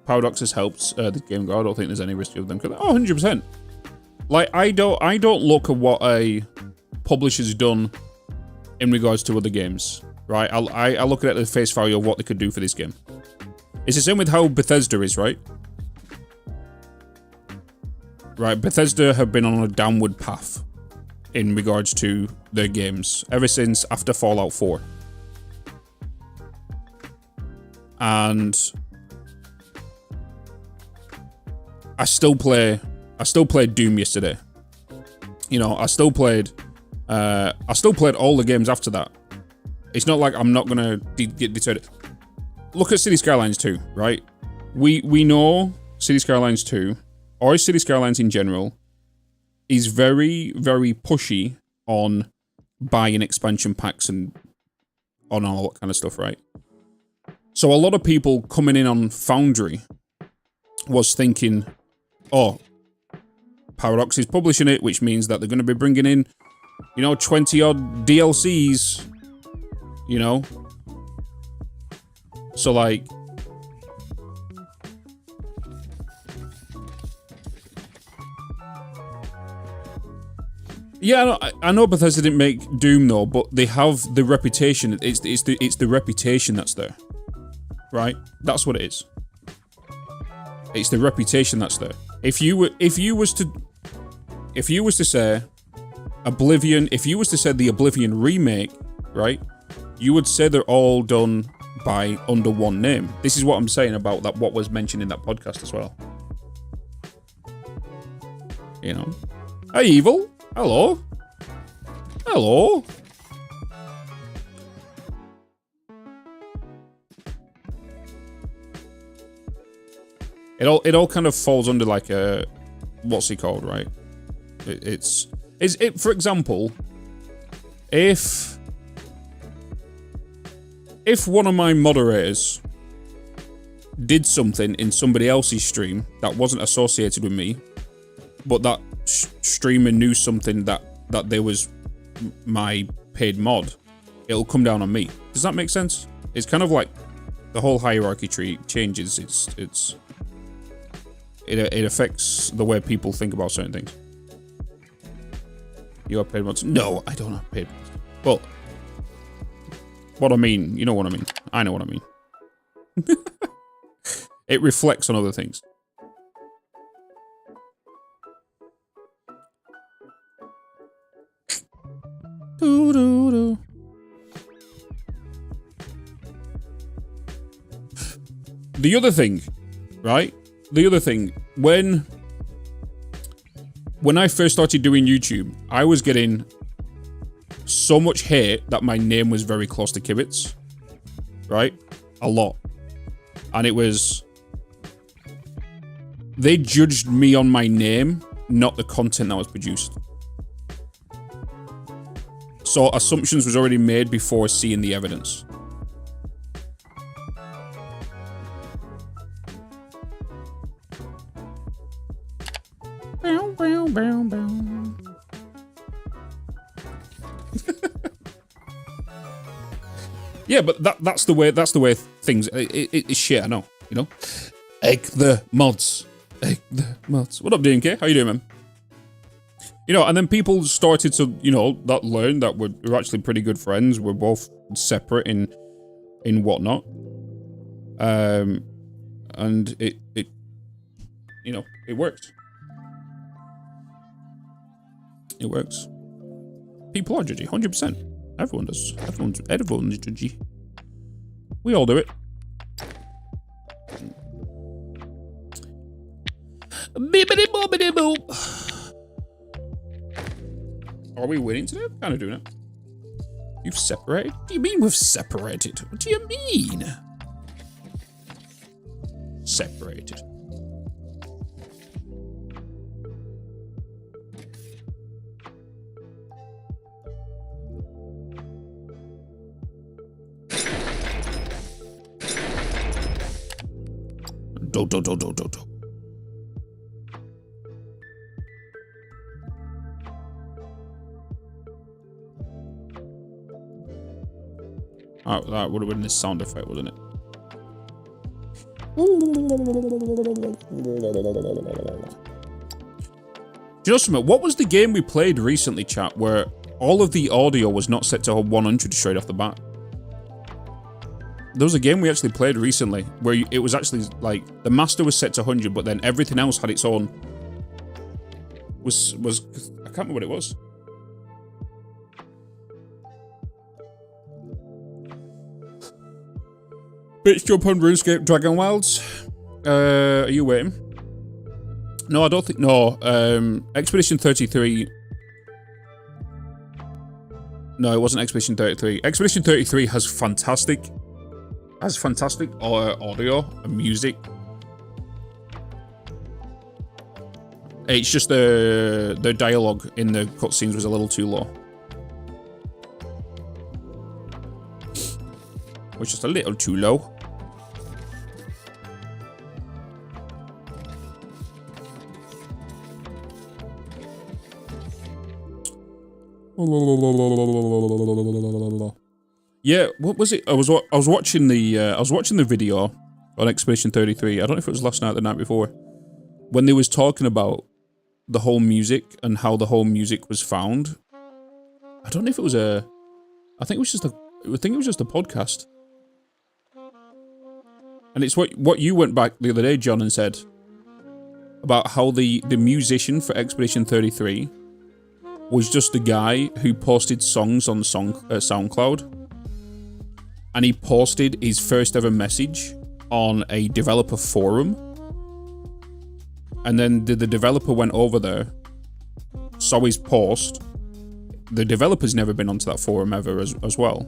Paradox has helped the game go. I don't think there's any risk of them. Oh, 100%. Like I don't look at what a publisher's done in regards to other games, right? I look at it at the face value of what they could do for this game. It's the same with how Bethesda is, right? Right, Bethesda have been on a downward path in regards to their games ever since after Fallout 4. And I still played Doom yesterday. You know, I still played all the games after that. It's not like I'm not gonna get deterred. Look at City Skylines 2, right? We know City Skylines 2, or City Skylines in general, is very, very pushy on buying expansion packs and on all that kind of stuff, right? So a lot of people coming in on Foundry was thinking, oh, Paradox is publishing it, which means that they're going to be bringing in, you know, 20-odd DLCs, you know? So, like... Yeah, I know Bethesda didn't make Doom though, but they have the reputation. It's the reputation that's there, right? That's what it is. It's the reputation that's there. If you was to say Oblivion, if you was to say the Oblivion remake, right? You would say they're all done by under one name. This is what I'm saying about that. What was mentioned in that podcast as well. You know, hey, Evil. Hello. Hello. It all kind of falls under like a, what's it called, right? It's for example, if one of my moderators did something in somebody else's stream that wasn't associated with me, but that streamer knew something that there was my paid mod, it'll come down on me. Does that make sense? It's kind of like the whole hierarchy tree changes. It affects the way people think about certain things. You have paid mods? No, I don't have paid mods. Well, what I mean, you know what I mean. I know what I mean. It reflects on other things. The other thing, right? The other thing, when I first started doing YouTube, I was getting so much hate that my name was very close to Kibitz, right? A lot. And it was... They judged me on my name, not the content that was produced. So assumptions was already made before seeing the evidence. Yeah, but that's the way things. It's shit. I know. You know. Egg the mods. Egg the mods. What up, DMK? How you doing, man? You know, and then people started to, you know, learn that we're actually pretty good friends. We're both separate in whatnot. And it you know, it works. It works. People are judgy, 100%. Everyone does. Everyone's judgy. We all do it. Bibbidi bobbidi boop. Are we winning today? Kind of doing it. You've separated? What do you mean we've separated? What do you mean? Separated. Do. Oh, that would have been the sound effect, wouldn't it? Do you know something? What was the game we played recently, chat, where all of the audio was not set to 100 straight off the bat? There was a game we actually played recently where it was actually like the master was set to 100, but then everything else had its own. Was I can't remember what it was. Bitch, jump on RuneScape Dragon Wilds. Are you waiting? No, I don't think. No, Expedition 33. No, it wasn't Expedition 33. Expedition 33 has fantastic audio and music. It's just the dialogue in the cutscenes was a little too low. It was just a little too low. Yeah, what was it? I was watching the video on Expedition 33. I don't know if it was last night or the night before, when they was talking about the whole music and how the whole music was found. I don't know if it was I think it was just a podcast. And it's what you went back the other day, John, and said about how the musician for Expedition 33 was just the guy who posted songs on SoundCloud. And he posted his first ever message on a developer forum. And then the developer went over there, saw his post. The developer's never been onto that forum ever as well.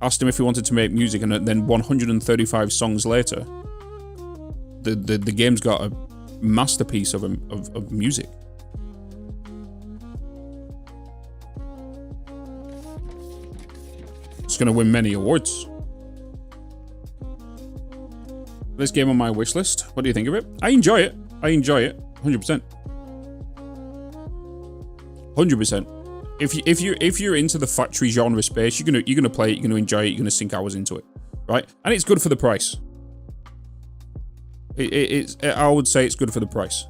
Asked him if he wanted to make music, and then 135 songs later, the game's got a masterpiece of music. It's going to win many awards. This game on my wish list. What do you think of it? I enjoy it. 100%. 100%. If you're into the factory genre space, you're gonna play it. You're gonna enjoy it. You're gonna sink hours into it, right? And it's good for the price. I would say it's good for the price.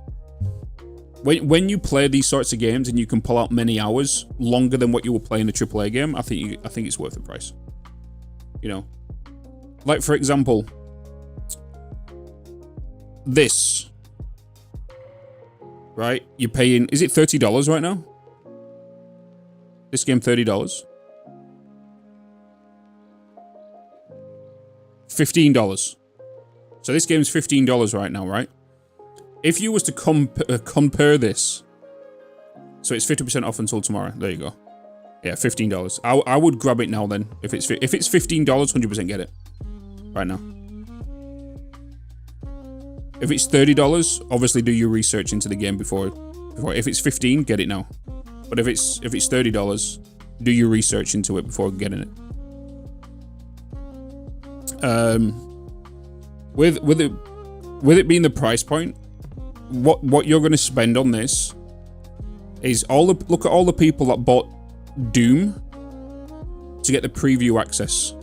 When you play these sorts of games and you can pull out many hours longer than what you will play in a AAA game, I think it's worth the price. You know, like for example, this, right? You're paying, is it $30 right now? This game, $30. $15. So this game's $15 right now, right? If you was to compare this, so it's 50% off until tomorrow. There you go. Yeah, $15. I would grab it now then. If it's $15, 100% get it right now. If it's $30, obviously do your research into the game before. If it's $15, get it now. But if it's $30, do your research into it before getting it. With it being the price point, what you're going to spend on this is look at all the people that bought Doom to get the preview access,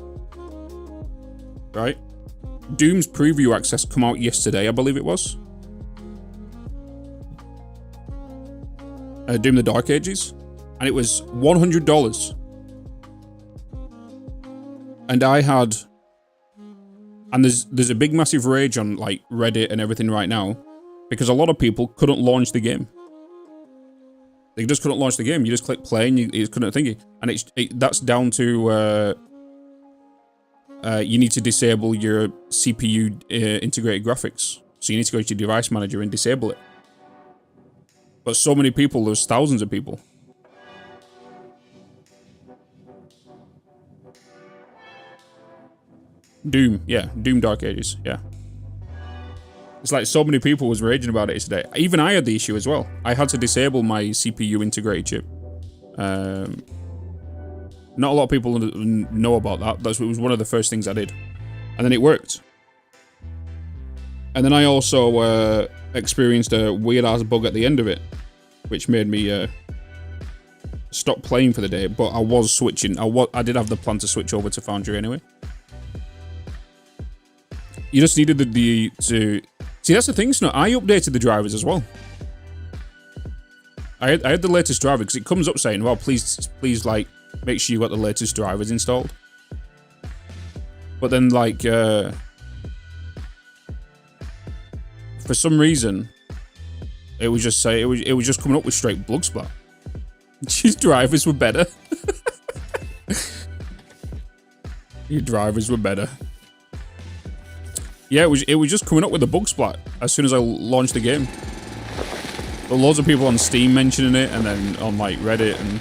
right? Doom's preview access come out yesterday, I believe it was. Doom the Dark Ages, and it was $100. And I had, and there's a big massive rage on like Reddit and everything right now, because a lot of people couldn't launch the game. They just couldn't launch the game. You just click play and you just couldn't think it. And that's down to you need to disable your CPU integrated graphics. So you need to go to your device manager and disable it. But so many people, there's thousands of people. Doom, yeah. Doom Dark Ages, yeah. It's like so many people was raging about it today. Even I had the issue as well. I had to disable my CPU integrated chip. Not a lot of people know about that. It was one of the first things I did. And then it worked. And then I also experienced a weird-ass bug at the end of it, which made me stop playing for the day. But I was switching. I did have the plan to switch over to Foundry anyway. You just needed to... See, that's the thing, Snow. I updated the drivers as well. I had the latest driver, because it comes up saying, well, please, like, make sure you got the latest drivers installed. But then, like, for some reason, it was just coming up with straight blood splat. His drivers were better. Your drivers were better. Yeah, it was just coming up with a bug splat as soon as I launched the game. There were loads of people on Steam mentioning it, and then on like Reddit, and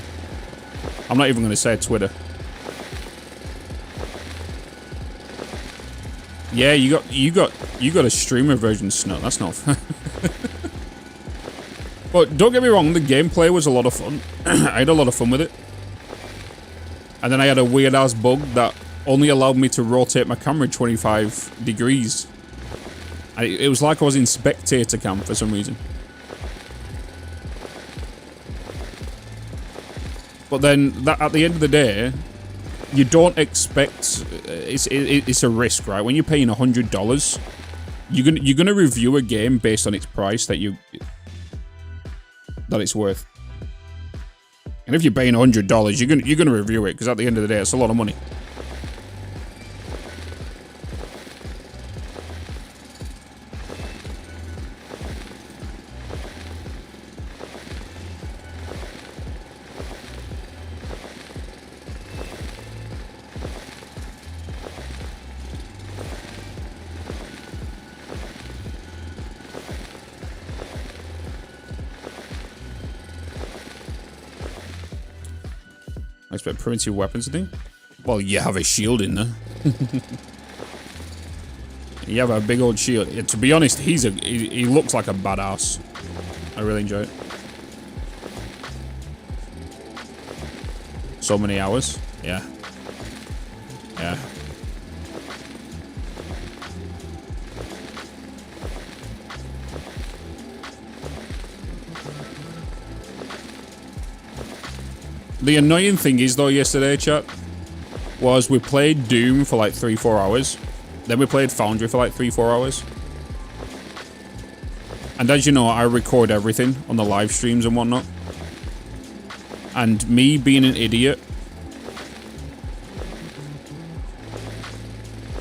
I'm not even going to say Twitter. Yeah, you got a streamer version, Snot. That's not. But don't get me wrong, the gameplay was a lot of fun. I had a lot of fun with it. And then I had a weird-ass bug that only allowed me to rotate my camera 25 degrees. It was like I was in spectator cam for some reason. But then, at the end of the day, you don't expect... It's a risk, right? When you're paying $100, you're gonna review a game based on its price that it's worth. And if you're paying $100, you're gonna review it, because at the end of the day, it's a lot of money. I expect primitive weapons, I think. Well, you have a shield in there. You have a big old shield. Yeah, to be honest, he looks like a badass. I really enjoy it. So many hours. Yeah. Yeah. The annoying thing is, though, yesterday, chat, was we played Doom for like 3-4 hours. Then we played Foundry for like 3-4 hours. And as you know, I record everything on the live streams and whatnot. And me being an idiot,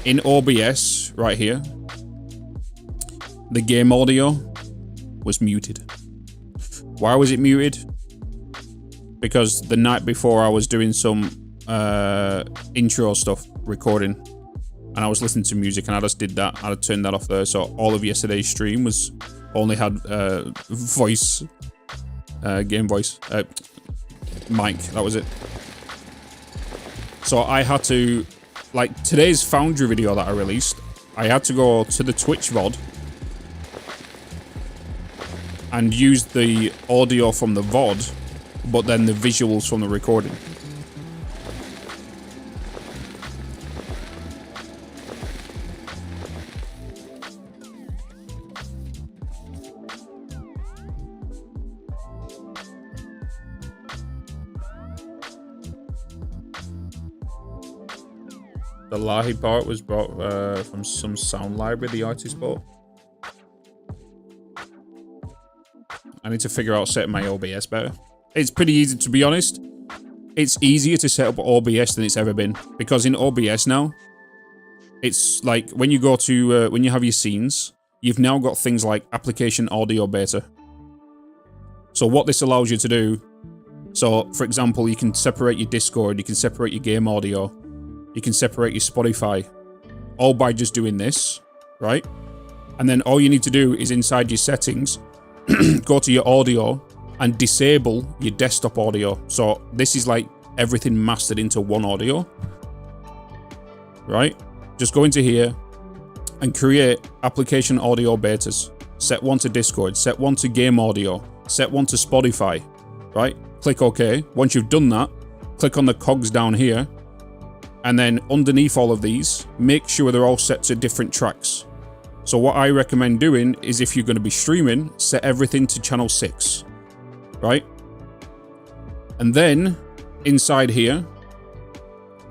in OBS, right here, the game audio was muted. Why was it muted? Because the night before I was doing some intro stuff, recording, and I was listening to music, and I just did that. I turned that off there, so all of yesterday's stream was only had voice, game voice, mic. That was it. So I had to, like today's Foundry video that I released, I had to go to the Twitch VOD and use the audio from the VOD, but then the visuals from the recording. The Lahi part was brought from some sound library, the artist bought. I need to figure out setting my OBS better. It's pretty easy, to be honest. It's easier to set up OBS than it's ever been. Because in OBS now, it's like when you go to, when you have your scenes, you've now got things like application audio beta. So what this allows you to do, so for example, you can separate your Discord, you can separate your game audio, you can separate your Spotify, all by just doing this, right? And then all you need to do is inside your settings, go to your audio, and disable your desktop audio. So this is like everything mastered into one audio, right? Just go into here and create application audio betas. Set one to Discord, set one to game audio, set one to Spotify, right? Click OK. Once you've done that, click on the cogs down here, and then underneath all of these, make sure they're all set to different tracks. So what I recommend doing is, if you're going to be streaming, set everything to channel 6. Right? And then inside here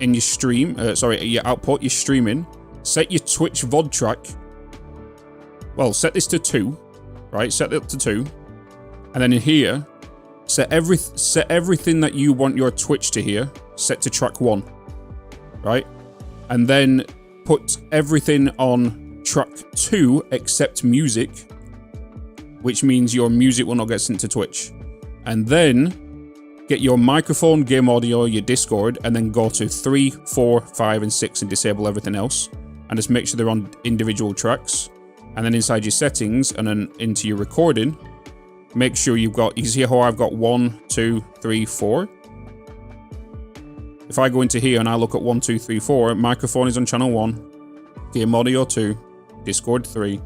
in your stream, your output, your streaming, set your Twitch VOD track. Well, set this to 2, right? Set it to 2. And then in here, set everything that you want your Twitch to hear, set to track 1. Right? And then put everything on track 2 except music, which means your music will not get sent to Twitch. And then get your microphone, game audio, your Discord, and then go to 3, 4, 5, and 6 and disable everything else. And just make sure they're on individual tracks. And then inside your settings and then into your recording, make sure you've got, you see how I've got 1, 2, 3, 4. If I go into here and I look at 1, 2, 3, 4, microphone is on channel 1, game audio 2, Discord 3,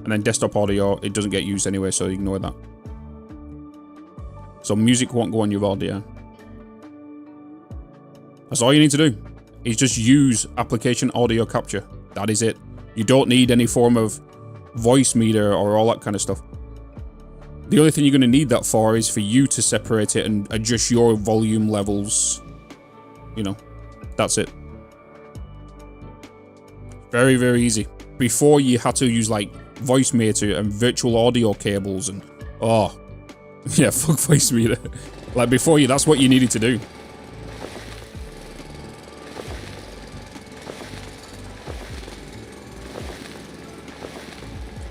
and then desktop audio, it doesn't get used anyway, so ignore that. So music won't go on your audio. That's all you need to do. Is just use application audio capture. That is it. You don't need any form of voice meter or all that kind of stuff. The only thing you're going to need that for is for you to separate it and adjust your volume levels. You know, that's it. Very, very easy. Before you had to use like voice meter and virtual audio cables and oh yeah, fuck voice meter. Like before you, that's what you needed to do.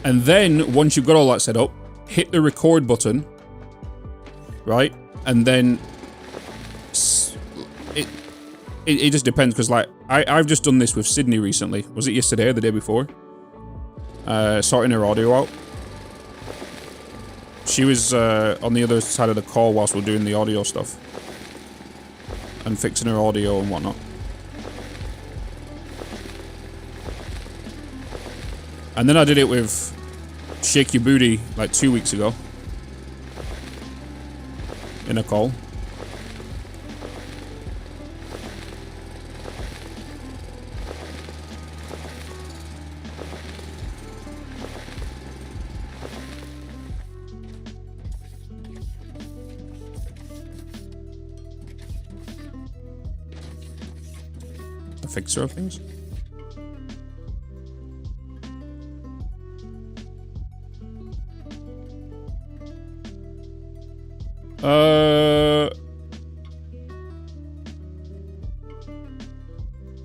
And then once you've got all that set up, hit the record button, right? And then it just depends, because like I've just done this with Sydney recently. Was it yesterday or the day before? Sorting her audio out. She was on the other side of the call whilst we're doing the audio stuff and fixing her audio and whatnot. And then I did it with Shake Your Booty like 2 weeks ago in a call. A fixer of things.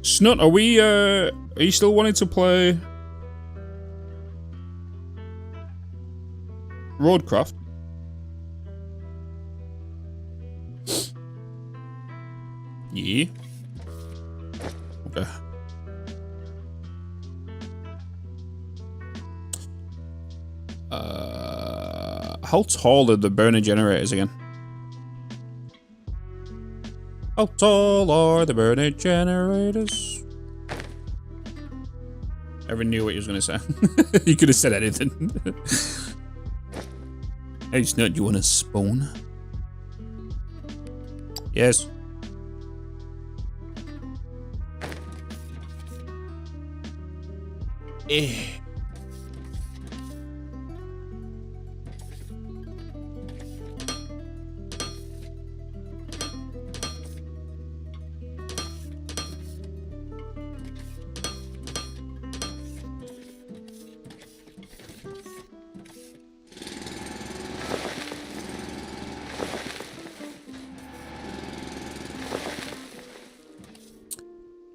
Snut, are you still wanting to play Roadcraft? Yeah. Okay. How tall are the burner generators again? How tall are the burner generators? Ever knew what he was going to say. He could have said anything. Hey, Snut, you want a spoon? Yes. Eh.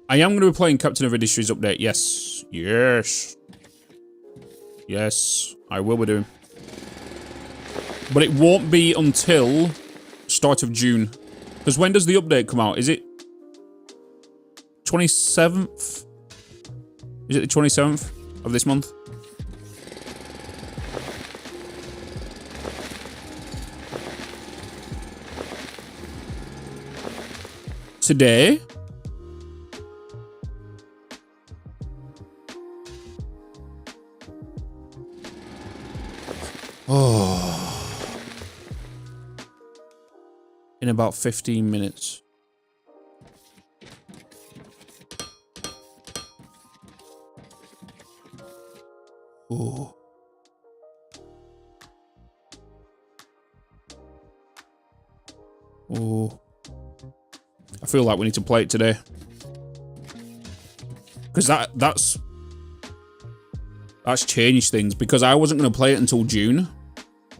I am going to be playing Captain of Industries update. Yes. Yes. Yes. I will be doing. But it won't be until start of June. Because when does the update come out? Is it 27th? Is it the 27th of this month? Today? Oh. In about 15 minutes. Oh. Oh. I feel like we need to play it today. Because that's changed things, because I wasn't going to play it until June.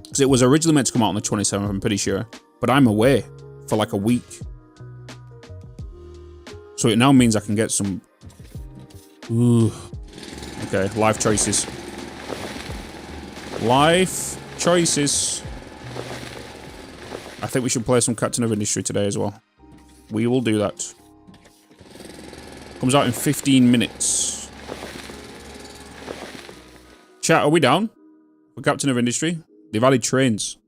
Because it was originally meant to come out on the 27th, I'm pretty sure. But I'm away for like a week. So it now means I can get some... Ooh. Okay, life choices. Life choices. I think we should play some Captain of Industry today as well. We will do that. Comes out in 15 minutes. Chat, are we down for Captain of Industry? They've added trains.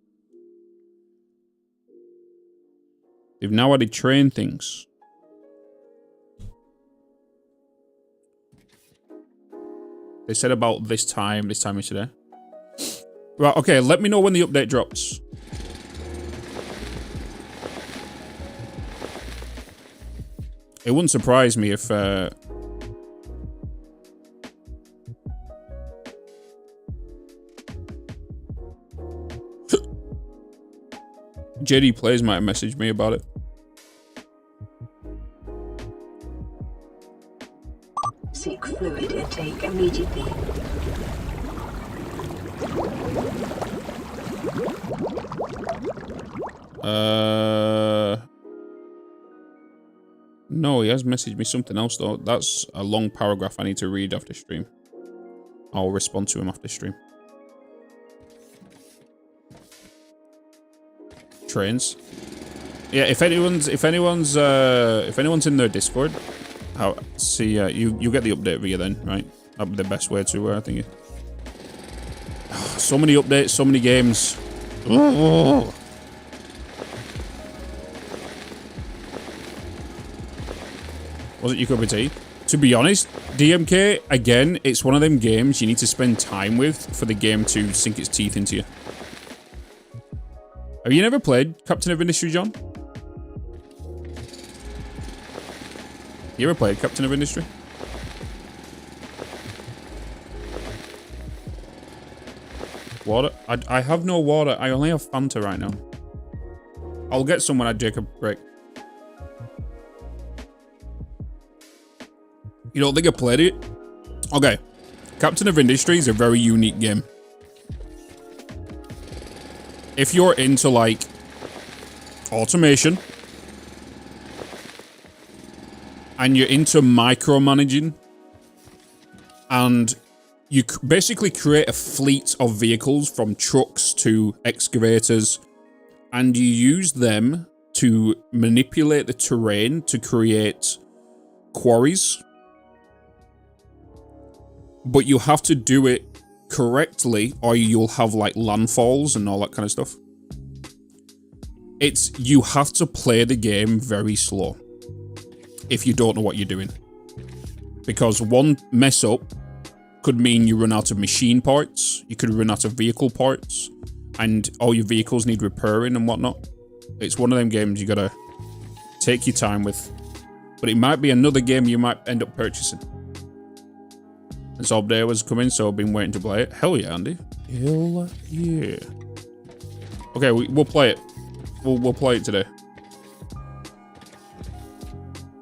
They've now added train things. They said about this time is today. Right, okay, let me know when the update drops. It wouldn't surprise me if JD Plays might have messaged me about it. Seek fluid intake immediately. No, he has messaged me something else though. That's a long paragraph I need to read after stream. I'll respond to him after stream. Trains. Yeah, if anyone's in their Discord, you get the update via then, right? That'd be the best way to think it. So many updates, so many games. Oh. Was it GIGABYTE? To be honest, DMK, again, it's one of them games you need to spend time with for the game to sink its teeth into you. Have you never played Captain of Industry, John? You ever played Captain of Industry? Water? I have no water. I only have Fanta right now. I'll get some when I take a break. You don't think I played it? Okay. Captain of Industry is a very unique game. If you're into, like, automation, and you're into micromanaging, and you basically create a fleet of vehicles from trucks to excavators, and you use them to manipulate the terrain to create quarries. But you have to do it correctly, or you'll have like landfalls and all that kind of stuff. You have to play the game very slow if you don't know what you're doing. Because one mess up could mean you run out of machine parts, you could run out of vehicle parts, and all your vehicles need repairing and whatnot. It's one of them games you gotta take your time with. But it might be another game you might end up purchasing. And Zob Day was coming, so I've been waiting to play it. Hell yeah, Andy. Hell yeah. Okay, we'll play it. We'll play it today.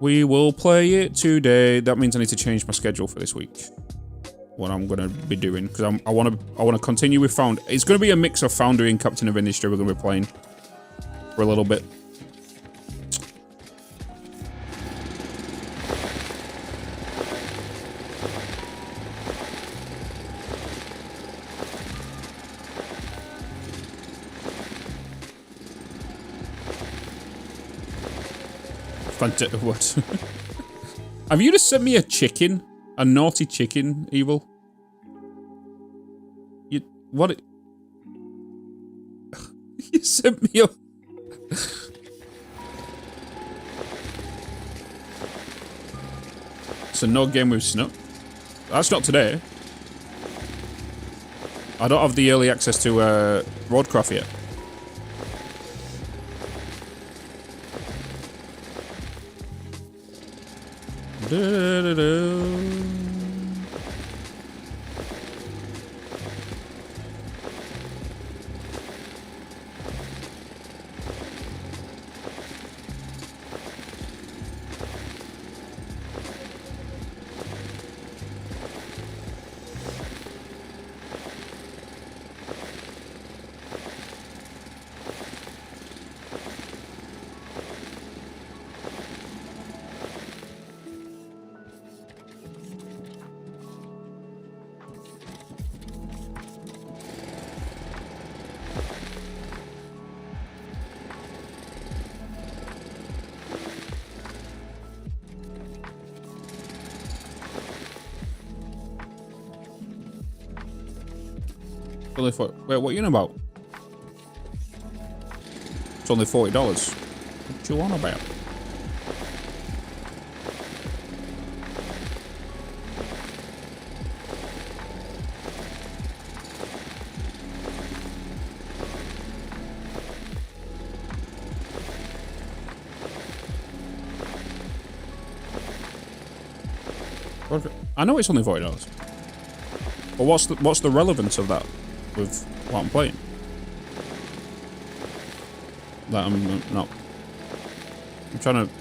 We will play it today. That means I need to change my schedule for this week. What I'm gonna be doing, because I wanna continue with Foundry. It's gonna be a mix of Foundry and Captain of Industry. We're gonna be playing for a little bit. What? Have you just sent me a chicken? A naughty chicken, Evil? What? You sent me a... So no game with Snook? That's not today. I don't have the early access to Roadcraft yet. Wait, what are you on about? It's only $40. What you on about? I know it's only $40. But what's the relevance of that with what I'm playing? That I'm not. I'm trying to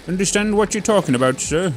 understand what you're talking about, sir.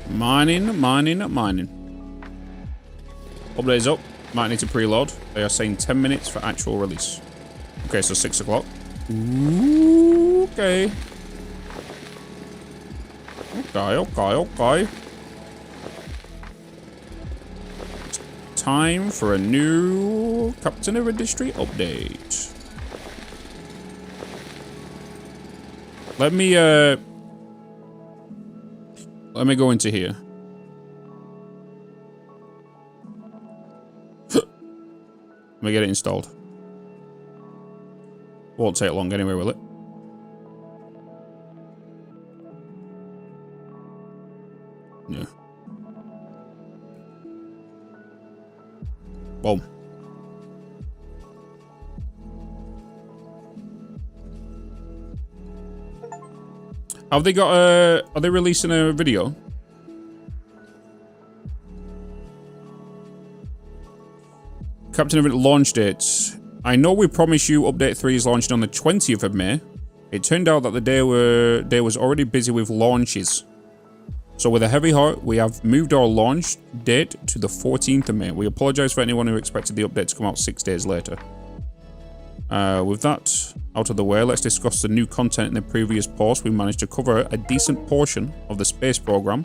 Mining. Update's up. Might need to preload. They are saying 10 minutes for actual release. Okay, so 6 o'clock. Okay. Okay. Time for a new Captain of Industry update. Let me go into here. Let me get it installed. Won't take long anyway, will it? No. Boom. Have they got are they releasing a video? Captain Event launch dates. I know we promised you Update 3 is launching on the 20th of May. It turned out that the day was already busy with launches. So with a heavy heart, we have moved our launch date to the 14th of May. We apologize for anyone who expected the update to come out 6 days later. With that out of the way, let's discuss the new content in the previous post. We managed to cover a decent portion of the space program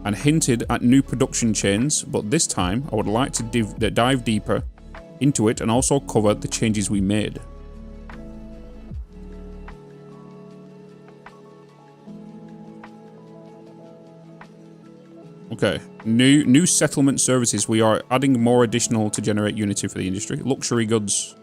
and hinted at new production chains, but this time I would like to dive deeper into it and also cover the changes we made. Okay, new settlement services. We are adding more additional to generate unity for the industry. Luxury goods.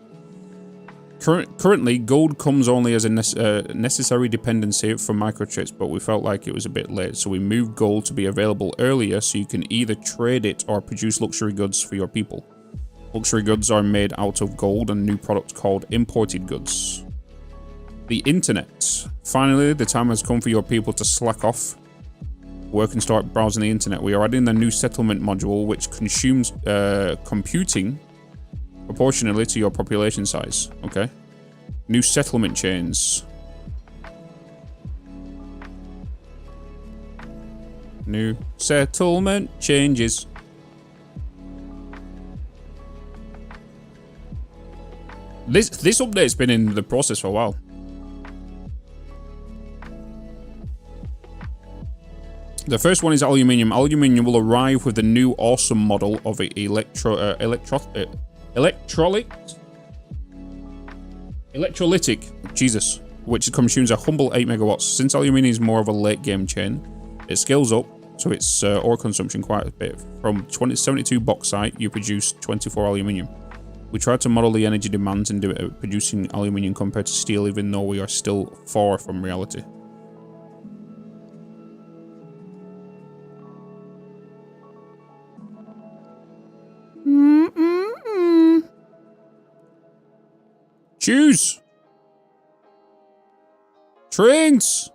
Currently, gold comes only as a necessary dependency from microchips, but we felt like it was a bit late, so we moved gold to be available earlier so you can either trade it or produce luxury goods for your people. Luxury goods are made out of gold and a new product called imported goods. The internet. Finally, the time has come for your people to slack off work and start browsing the internet. We are adding the new settlement module, which consumes computing proportionally to your population size. Okay. New settlement chains. New settlement changes. This update's been in the process for a while. The first one is aluminium. Aluminium will arrive with the new awesome model of electrolytic, Jesus, which consumes a humble 8 megawatts. Since aluminium is more of a late game chain, it scales up to its ore consumption quite a bit. From 72 bauxite, you produce 24 aluminium. We tried to model the energy demands in producing aluminium compared to steel, even though we are still far from reality. Choose. Trains.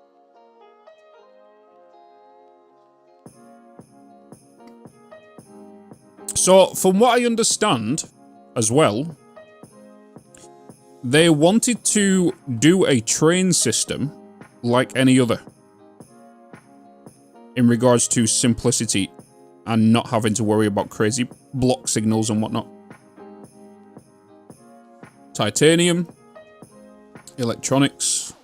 So, from what I understand, as well, they wanted to do a train system like any other in regards to simplicity and not having to worry about crazy block signals and whatnot. Titanium, electronics,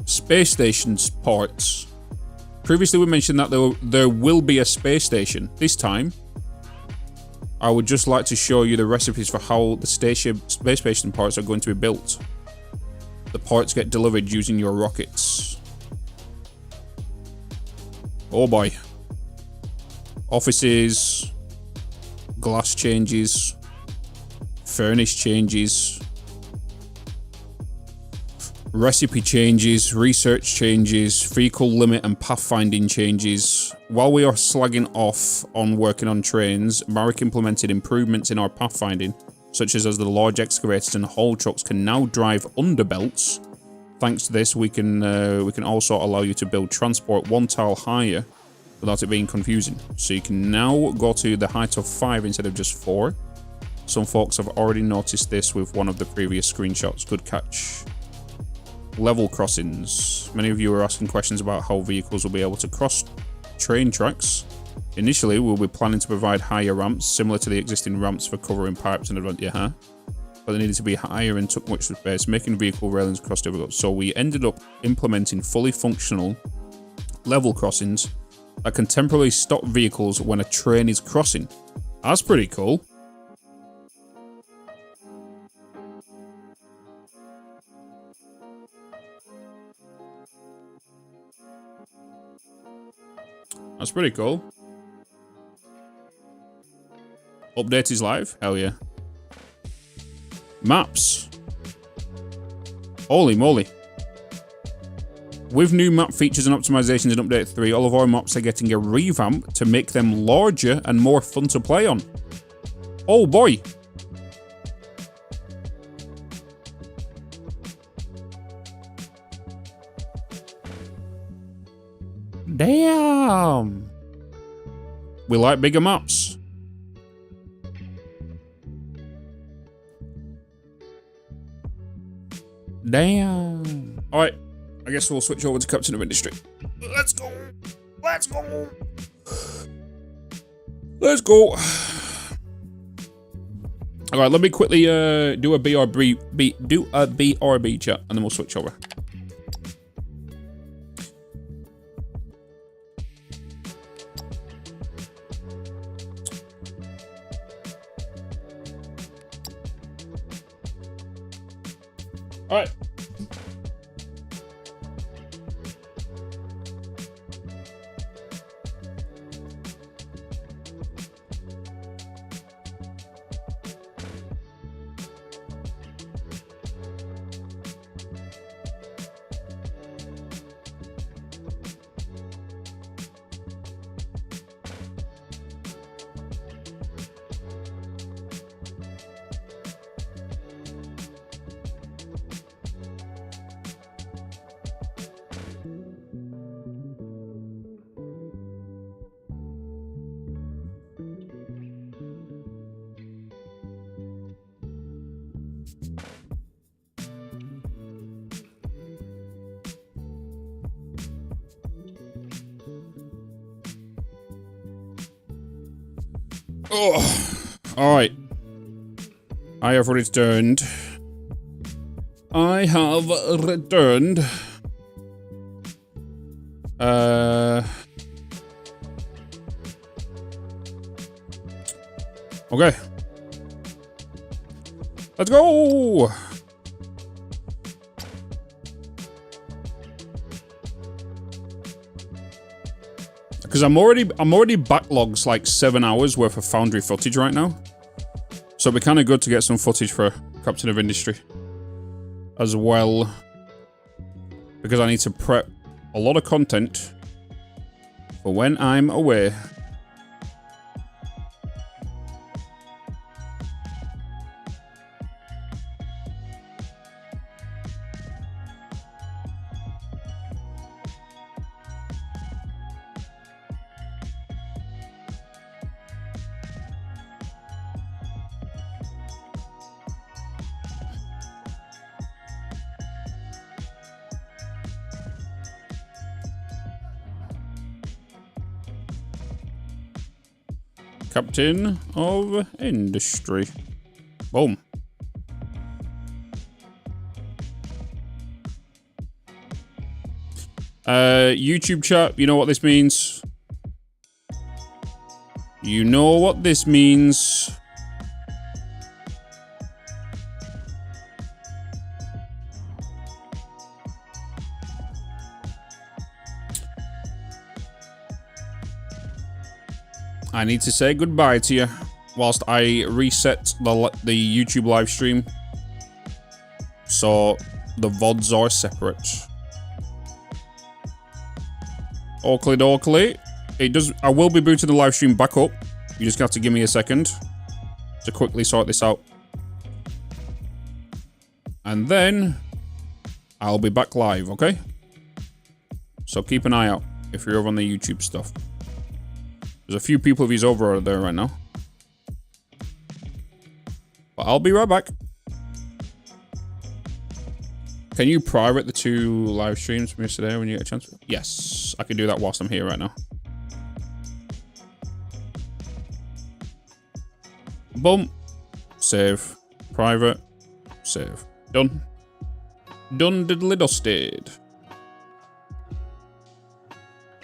space stations parts. Previously we mentioned that there will be a space station. This time, I would just like to show you the recipes for how the space station parts are going to be built. The parts get delivered using your rockets. Oh boy. Offices, glass changes, furnace changes, recipe changes, research changes, vehicle limit and pathfinding changes. While we are slagging off on working on trains, Marek implemented improvements in our pathfinding, such as the large excavators and haul trucks can now drive underbelts. Thanks to this, we can also allow you to build transport 1 tile higher without it being confusing. So you can now go to the height of 5 instead of just 4. Some folks have already noticed this with one of the previous screenshots. Good catch. Level crossings. Many of you are asking questions about how vehicles will be able to cross train tracks. Initially, we'll be planning to provide higher ramps, similar to the existing ramps for covering pipes and advanced. But they needed to be higher and took much space, making vehicle railings cross difficult. So we ended up implementing fully functional level crossings that can temporarily stop vehicles when a train is crossing. That's pretty cool. That's pretty cool. Update is live? Hell yeah. Maps. Holy moly. With new map features and optimizations in Update 3, all of our maps are getting a revamp to make them larger and more fun to play on. Oh boy. Damn. We like bigger maps. Damn. Alright. I guess we'll switch over to Captain of Industry. Let's go. Let's go. Let's go. Alright, let me quickly do a BRB chat and then we'll switch over. All right. Oh, all right. I have returned. I have returned. Okay. Let's go. Because I'm already backlogged like 7 hours worth of Foundry footage right now. So it'd be kind of good to get some footage for Captain of Industry as well. Because I need to prep a lot of content for when I'm away. Captain of Industry. Boom. YouTube chat, you know what this means? You know what this means. I need to say goodbye to you whilst I reset the YouTube live stream. So the VODs are separate. Oakley dokley. It does. I will be booting the live stream back up. You just have to give me a second to quickly sort this out. And then I'll be back live, okay? So keep an eye out if you're over on the YouTube stuff. There's a few people of these over there right now. But I'll be right back. Can you private the 2 live streams from yesterday when you get a chance? Yes, I can do that whilst I'm here right now. Boom. Save. Private. Save. Done. Done diddly dusted.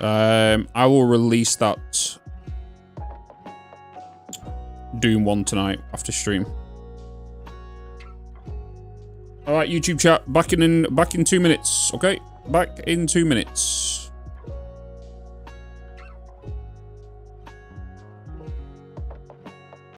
I will release that Doom 1 tonight after stream. Alright, YouTube chat, back in 2 minutes, okay? Back in 2 minutes.